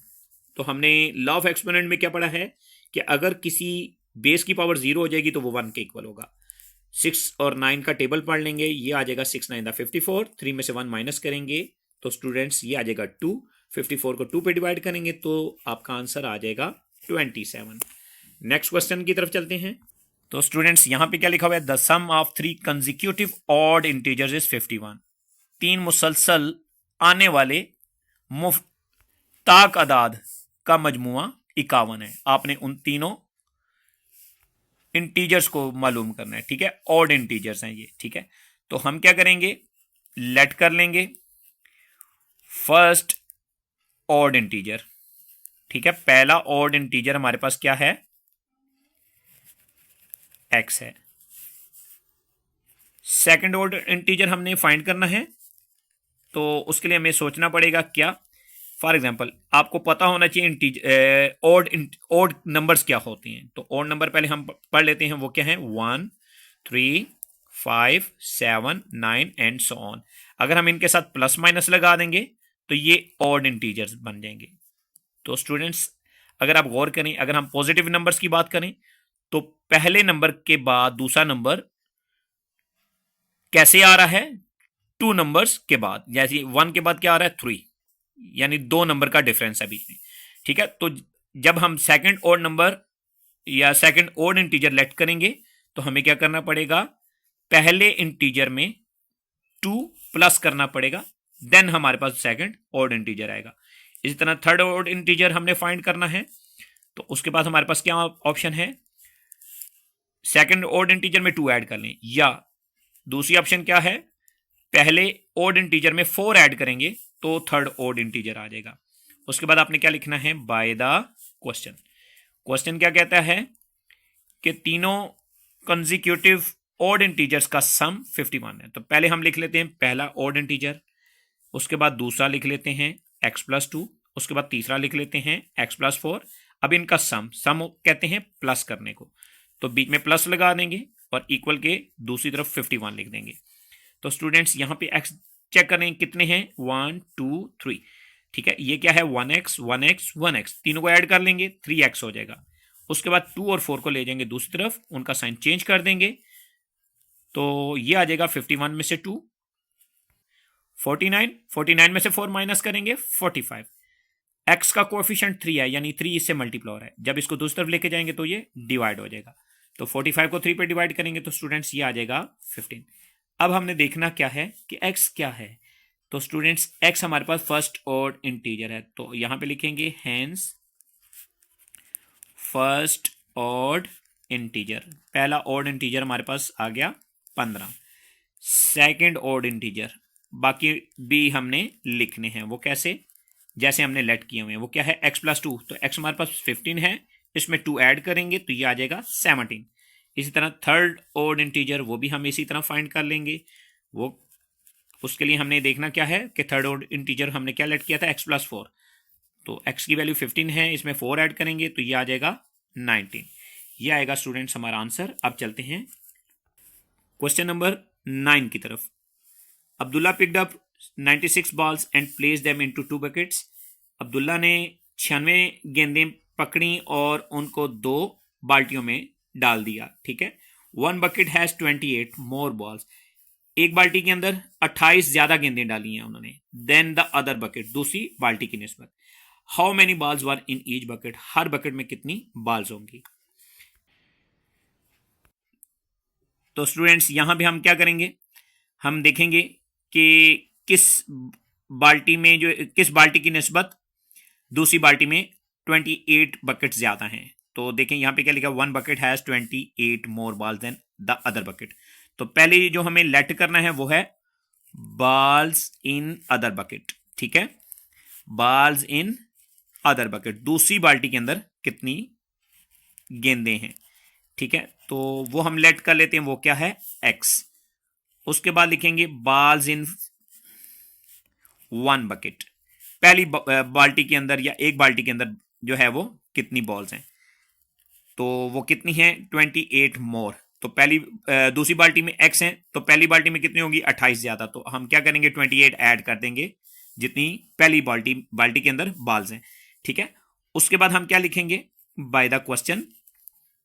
तो हमने लॉ ऑफ एक्सपोनेंट में क्या पढ़ा है कि अगर किसी बेस की पावर 0 हो जाएगी तो वो 1 के इक्वल होगा। 6 और 9 का टेबल पढ़ लेंगे, ये आ जाएगा 6 9 54, 3 में से 1 माइनस करेंगे तो स्टूडेंट्स ये आ जाएगा 2, 54 को 2 पे डिवाइड करेंगे तो आपका आंसर आ जाएगा 27। नेक्स्ट क्वेश्चन की तरफ चलते हैं। तो स्टूडेंट्स यहां पे क्या लिखा हुआ है, the sum of 3 consecutive odd integers is 51। 3 मुसलसल आने वाले मुफ्ताक अदाद का मजमुआ 51 है। आपने उन तीनों इंटीजर्स को मालूम करना है, ठीक है, ऑड इंटीजर्स हैं ये, ठीक है। तो हम क्या करेंगे, लेट कर लेंगे फर्स्ट ऑड इंटीजर, ठीक है। पहला ऑड इंटीजर हमारे पास क्या है, x है। सेकंड ऑर्डर इंटीजर हमने फाइंड करना है, तो उसके लिए हमें सोचना पड़ेगा क्या, फॉर एग्जांपल आपको पता होना चाहिए ऑड नंबर्स क्या होते हैं। तो ऑड नंबर पहले हम पढ़ लेते हैं, वो क्या है, 1 3 5 7 9 एंड सो ऑन। अगर हम इनके साथ प्लस माइनस लगा देंगे तो ये ऑड इंटीजर्स बन जाएंगे। तो स्टूडेंट्स अगर आप गौर करें, अगर हम पॉजिटिव नंबर्स की बात करें तो पहले नंबर के बाद दूसरा नंबर कैसे आ रहा है, 2 नंबर्स के बाद, जैसे 1 के बाद क्या आ रहा है, 3, यानी 2 नंबर का डिफरेंस है बीच में, ठीक है। तो जब हम सेकंड ऑड नंबर या सेकंड ऑड इंटीजर लेट करेंगे तो हमें क्या करना पड़ेगा, पहले इंटीजर में 2 प्लस करना पड़ेगा, देन हमारे पास सेकंड ऑड इंटीजर आएगा। इसी तरह थर्ड ऑड इंटीजर हमने फाइंड करना है, तो उसके बाद हमारे पास क्या ऑप्शन है, सेकंड ऑड इंटीजर में 2 ऐड कर लें, या दूसरी ऑप्शन क्या है, पहले ऑड इंटीजर में 4 ऐड करेंगे तो थर्ड ऑड इंटीजर आ जाएगा। उसके बाद आपने क्या लिखना है, बाय द क्वेश्चन। क्वेश्चन क्या कहता है कि तीनों कंसेक्यूटिव ऑड इंटीजर्स का सम 51 है। तो पहले हम लिख लेते हैं पहला ऑड इंटीजर, उसके बाद दूसरा लिख लेते हैं x+2, उसके बाद तीसरा लिख लेते हैं x+4। अब इनका सम कहते हैं प्लस करने को, तो बीच में प्लस लगा देंगे और इक्वल के दूसरी तरफ 51 लिख देंगे। तो स्टूडेंट्स यहाँ पे एक्स चेक करें कितने हैं, 1 2 3, ठीक है। ये क्या है, 1x 1x 1x, तीनों को ऐड कर लेंगे 3x हो जाएगा। उसके बाद 2 और 4 को ले जाएंगे दूसरी तरफ, उनका साइन चेंज कर देंगे, तो ये आ जाएगा 51 में से 2 49, 49 में से 4 माइनस करेंगे 45। x का कोएफिशिएंट 3 है, यानी 3 इससे मल्टीप्लाई हो रहा है, जब इसको दूसरी तरफ लेके जाएंगे तो ये डिवाइड हो जाएगा। तो 45 को 3 पे डिवाइड करेंगे तो स्टूडेंट्स ये आ जाएगा 15। अब हमने देखना क्या है कि x क्या है। तो स्टूडेंट्स x हमारे पास फर्स्ट ऑर्ड इंटीजर है, तो यहां पे लिखेंगे हेंस फर्स्ट ऑर्ड इंटीजर। पहला ऑर्ड इंटीजर हमारे पास आ गया 15। सेकंड ऑर्ड इंटीजर बाकी भी हमने लिखने हैं, वो कैसे, जैसे हमने लेट किए हुए हैं। वो क्या है, x प्लस 2, तो x हमारे पास 15 है, इसमें 2 ऐड करेंगे तो ये आ जाएगा 17। इसी तरह थर्ड ऑर्ड इंटीजर वो भी हम इसी तरह फाइंड कर लेंगे। वो उसके लिए हमने देखना क्या है कि थर्ड ऑर्ड इंटीजर हमने क्या लेट किया था, x प्लस 4, तो x की वैल्यू 15 है, इसमें 4 ऐड करेंगे तो ये आ जाएगा 19। ये आएगा स्टूडेंट्स हमारा आंसर। अब चलते हैं क्वेश्चन नंबर 9 की तरफ। Abdullah picked up 96 balls and placed them into 2 buckets। Abdullah ने 96 गेंदें पकड़ी और उनको 2 बाल्टियों में डाल दिया, ठीक है। 1 bucket has 28 more balls। एक बाल्टी के अंदर 28 ज्यादा गेंदें डाली हैं उन्होंने, देन द अदर बकेट, दूसरी बाल्टी की निस्बत। How many balls were in each bucket, हर बकेट में कितनी बॉल्स होंगी। तो स्टूडेंट्स यहां पे हम क्या करेंगे, हम देखेंगे कि किस बाल्टी में किस बाल्टी की निस्बत दूसरी बाल्टी में 28 बकेट ज्यादा हैं। तो देखें यहां पे क्या लिखा, 1 bucket has 28 more balls than the other bucket. तो पहले जो हमें लेट करना है वो है बॉल्स इन अदर बकेट, ठीक है, बॉल्स इन अदर बकेट, दूसरी बाल्टी के अंदर कितनी गेंदें हैं, ठीक है। तो वो हम लेट कर लेते हैं, वो क्या है, x। उसके बाद लिखेंगे बॉल्स इन 1 bucket, पहली बाल्टी के अंदर या एक बाल्टी के अंदर जो है वो कितनी बॉल्स हैं, तो वो कितनी है 28 मोर। तो पहली दूसरी बाल्टी में x है, तो पहली बाल्टी में कितनी होगी 28 ज्यादा, तो हम क्या करेंगे 28 ऐड कर देंगे जितनी पहली बाल्टी के अंदर बॉल्स हैं, ठीक है। उसके बाद हम क्या लिखेंगे, बाय द क्वेश्चन।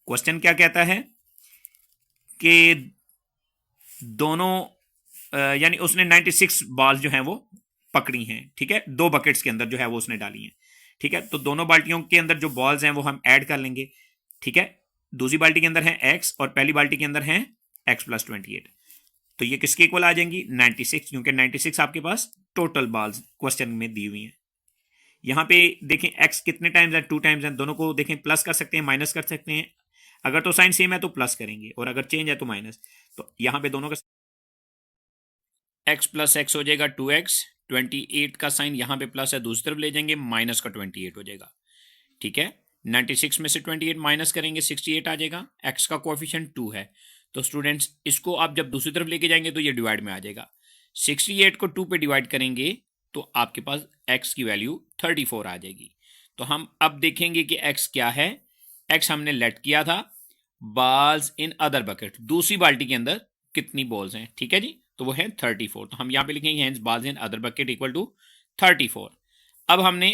क्वेश्चन क्या कहता है कि दोनों यानी उसने 96 बॉल्स जो हैं वो पकड़ी हैं, ठीक है, 2 बकेट्स के अंदर जो है वो उसने डाली हैं, ठीक है। तो दोनों बाल्टियों के अंदर जो बॉल्स हैं वो हम ऐड कर लेंगे, ठीक है। दूसरी बाल्टी के अंदर है x और पहली बाल्टी के अंदर है x प्लस 28, तो ये किसके इक्वल आ जाएंगी 96, क्योंकि 96 आपके पास टोटल बॉल्स क्वेश्चन में दी हुई हैं। यहां पे देखें x कितने टाइम्स है, 2 टाइम्स है, दोनों को देखें प्लस कर सकते हैं माइनस कर सकते हैं, अगर तो साइन सेम है तो प्लस करेंगे और अगर चेंज है तो माइनस। तो यहां पे दोनों का x प्लस एक्स हो जाएगा 2x, 28 का साइन यहां पे प्लस है, दूसरी तरफ ले जाएंगे माइनस का 28 हो जाएगा, ठीक है। 96 में से 28 माइनस करेंगे 68 आ जाएगा, x का कोएफिशिएंट 2 है, तो स्टूडेंट्स इसको आप जब दूसरी तरफ लेके जाएंगे तो ये डिवाइड में आ जाएगा। 68 को 2 पे डिवाइड करेंगे तो आपके पास x की वैल्यू 34 आ जाएगी। तो हम अब देखेंगे कि x क्या है। x हमने लेट किया था बॉल्स इन अदर बकेट, दूसरी बाल्टी के अंदर कितनी बॉल्स हैं, ठीक है जी, तो वो है 34। तो हम यहाँ पे लिखेंगे hence balls in other bucket equal to 34। अब हमने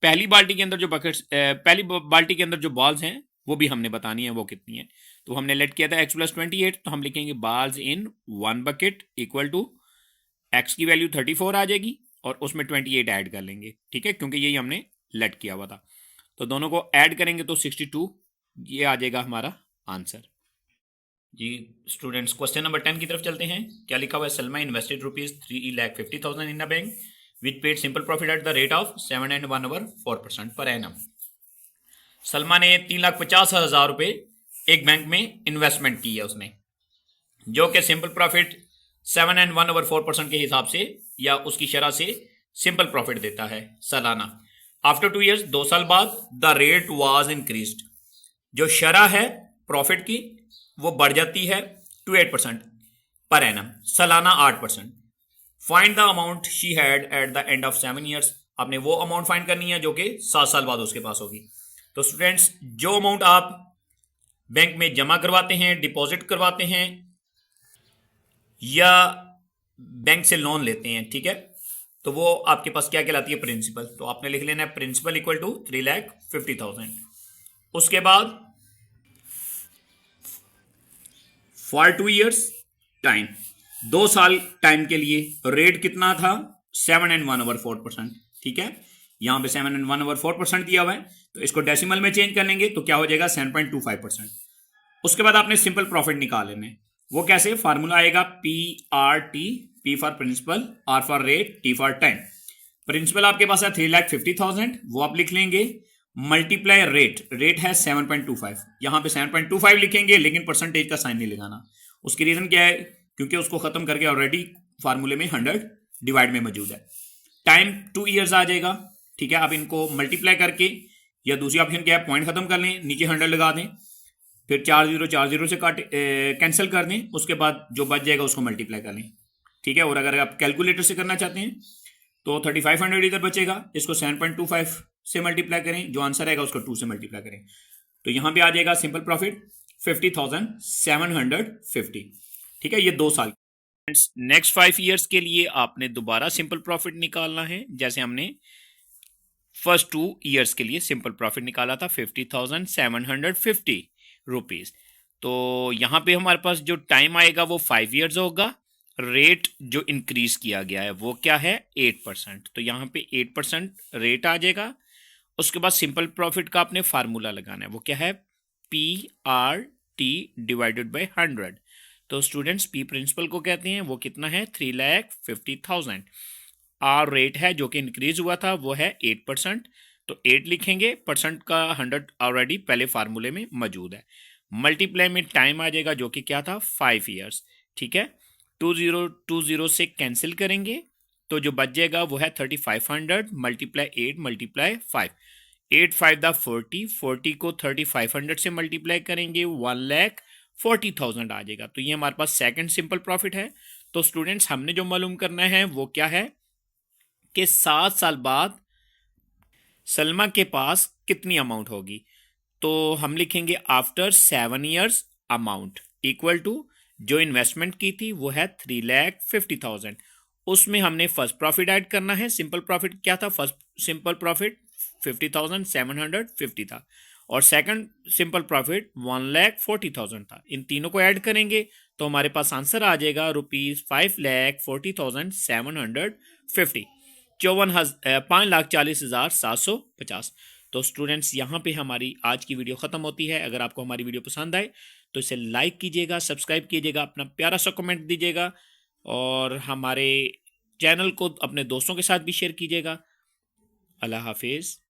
पहली बाल्टी के अंदर जो पहली बाल्टी के अंदर जो बॉल्स हैं वो भी हमने बतानी है वो कितनी है। तो हमने लेट किया था x प्लस 28, तो हम लिखेंगे balls in 1 bucket equal to x की वैल्यू 34 आ जाएगी और उसमें 28 ऐड कर लेंगे, ठीक है, क्योंकि यही हमने लेट किया हुआ था। तो दोनों को ऐड करेंगे तो 62, ये आ जाएगा हमारा आंसर जी। स्टूडेंट्स क्वेश्चन नंबर 10 की तरफ चलते हैं। क्या लिखा हुआ है, Salma invested ₹3,50,000 in a bank which paid simple profit at the rate of 7 and 1/4% per annum. Salma ने 3,50,000 रुपए एक बैंक में इन्वेस्टमेंट की है उसने, जो कि सिंपल प्रॉफिट 7 and 1/4% के हिसाब से या उसकी शरह से सिंपल प्रॉफिट देता है सालाना। आफ्टर 2 years, 2 साल बाद द रेट वाज इंक्रीज्ड, जो शरह है प्रॉफिट की वो बढ़ जाती है टू 8% पर एनम, सालाना 8%। Find the amount she had at the end of 7 years, आपने वो अमाउंट फाइंड करनी है जो कि 7 साल बाद उसके पास होगी। तो स्टूडेंट्स जो अमाउंट आप बैंक में जमा करवाते हैं, डिपॉजिट करवाते हैं या बैंक से लोन लेते हैं, ठीक है, तो वो आपके पास क्या कहलाती है, प्रिंसिपल। तो आपने लिख लेना है प्रिंसिपल इक्वल टू 3,50,000। उसके बाद फॉर 2 years टाइम, 2 साल टाइम के लिए रेट कितना था, 7.1/4%, ठीक है। यहां पे 7.1/4% दिया हुआ है, तो इसको डेसिमल में चेंज कर लेंगे तो क्या हो जाएगा, 7.25%। उसके बाद आपने सिंपल प्रॉफिट निकाल लेने, वो कैसे, फार्मूला आएगा PRT, P for principal, R for rate, T for time. Principal आपके पास है 3,50,000, वो आप लिख लेंगे, मल्टीप्लाई रेट, रेट है 7.25, यहां पे 7.25 लिखेंगे लेकिन परसेंटेज का साइन नहीं लगाना। उसकी रीजन क्या है, क्योंकि उसको खत्म करके ऑलरेडी फार्मूले में 100 डिवाइड में मौजूद है। टाइम 2 years आ जाएगा, ठीक है। आप इनको मल्टीप्लाई करके, या दूसरी ऑप्शन क्या है, पॉइंट खत्म कर लें, नीचे 100 लगा दें, फिर 4 0 से काट कैंसिल कर दें, उसके बाद जो बच जाएगा उसको मल्टीप्लाई कर लें, ठीक है। और अगर आप कैलकुलेटर से करना चाहते हैं तो 3,500 इधर बचेगा, इसको 7.25 से मल्टीप्लाई करें, जो आंसर आएगा उसको 2 से मल्टीप्लाई करें, तो यहां पे आ जाएगा सिंपल प्रॉफिट 50,750, ठीक है। ये 2 साल। नेक्स्ट 5 years के लिए आपने दोबारा सिंपल प्रॉफिट निकालना है, जैसे हमने फर्स्ट 2 years के लिए सिंपल प्रॉफिट निकाला था 50,750 रुपीज। तो यहां पे हमारे पास जो टाइम आएगा वो 5 years होगा। रेट जो इंक्रीज किया गया है वो क्या है, 8%, तो यहाँ पे 8% रेट आ जाएगा। उसके बाद सिंपल प्रॉफिट का आपने फार्मूला लगाना है, वो क्या है, PRT डिवाइडेड बाय 100। तो स्टूडेंट्स पी प्रिंसिपल को कहते हैं, वो कितना है, 3,50,000। आर रेट है जो कि इंक्रीज हुआ था, वो है 8%, तो 8 लिखेंगे, परसेंट का 100 ऑलरेडी पहले फार्मूले में मौजूद है। मल्टीप्लाई में टाइम आ जाएगा जो कि क्या था, 5 years, ठीक है। 2020 से कैंसिल करेंगे तो जो बच जाएगा वो है 3,500 मल्टीप्लाई 8 मल्टीप्लाई 5, 8 5 दा 40, 40 को 3,500 से मल्टीप्लाई करेंगे 1,40,000 आ जाएगा। तो ये हमारे पास सेकंड सिंपल प्रॉफिट है। तो स्टूडेंट्स हमने जो मालूम करना है वो क्या है कि 7 साल बाद सलमा के पास कितनी अमाउंट होगी। तो हम लिखेंगे after 7 years amount equal to, जो इन्वेस्टमेंट की थी वो है 3,50,000, उसमें हमने फर्स्ट प्रॉफिट ऐड करना है। सिंपल प्रॉफिट क्या था, फर्स्ट सिंपल प्रॉफिट 50,750 था, और सेकंड सिंपल प्रॉफिट 1,40,000 था। इन तीनों को ऐड करेंगे तो हमारे पास आंसर आ जाएगा ₹5,40,750, 5,40,750। तो स्टूडेंट्स यहाँ पे हमारी आज की वीडियो ख़त्म होती है। अगर आपको हमारी वीडियो पसंद आए तो इसे लाइक कीजिएगा, सब्सक्राइब कीजिएगा, अपना प्यारा सा कमेंट दीजिएगा, और हमारे चैनल को अपने दोस्तों के साथ भी शेयर कीजिएगा। अल्लाह हाफिज़।